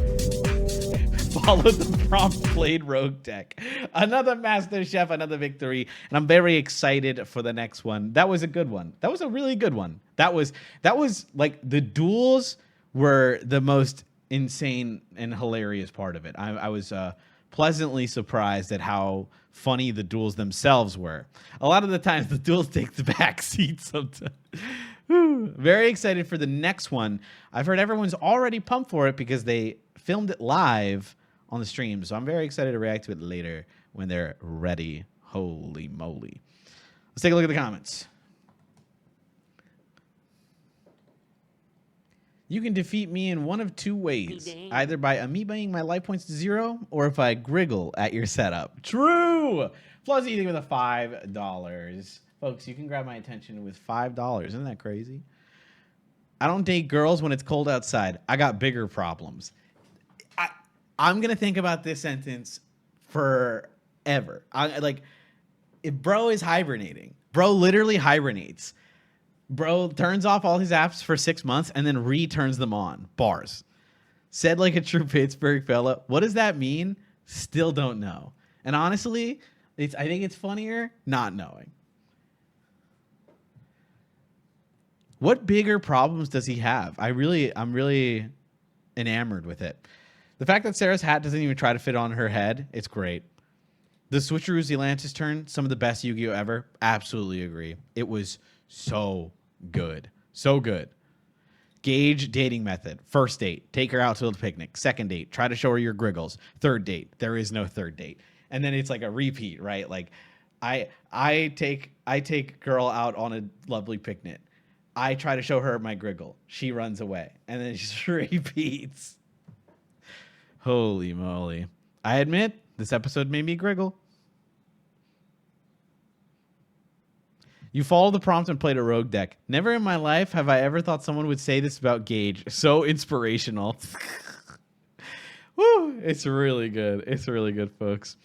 Followed the prompt, played rogue deck. Another Master Chef, another victory, and I'm very excited for the next one. That was a good one. That was a really good one. That was like the duels were the most insane and hilarious part of it. I was pleasantly surprised at how funny the duels themselves were. A lot of the times the duels take the back seat sometimes. Very excited for the next one. I've heard everyone's already pumped for it because they filmed it live on the stream. So I'm very excited to react to it later when they're ready. Holy moly. Let's take a look at the comments. You can defeat me in one of two ways. Either by amoebaing my life points to 0 or if I griggle at your setup. True! Plus eating with a $5. Folks, you can grab my attention with $5. Isn't that crazy? I don't date girls when it's cold outside. I got bigger problems. I'm going to think about this sentence forever. If bro is hibernating, bro literally hibernates. Bro turns off all his apps for 6 months and then returns them on. Bars. Said like a true Pittsburgh fella. What does that mean? Still don't know. And honestly, I think it's funnier not knowing. What bigger problems does he have? I'm really enamored with it. The fact that Sarah's hat doesn't even try to fit on her head, it's great. The Switcheroo Zealantis turn, some of the best Yu-Gi-Oh! Ever. Absolutely agree. It was so good. So good. Gage dating method. First date, take her out to the picnic. Second date, try to show her your griggles. Third date, there is no third date. And then it's like a repeat, right? Like I take girl out on a lovely picnic. I try to show her my griggle. She runs away. And then it just repeats. Holy moly. I admit, this episode made me griggle. You followed the prompt and played a rogue deck. Never in my life have I ever thought someone would say this about Gage. So inspirational. Woo! It's really good. It's really good, folks.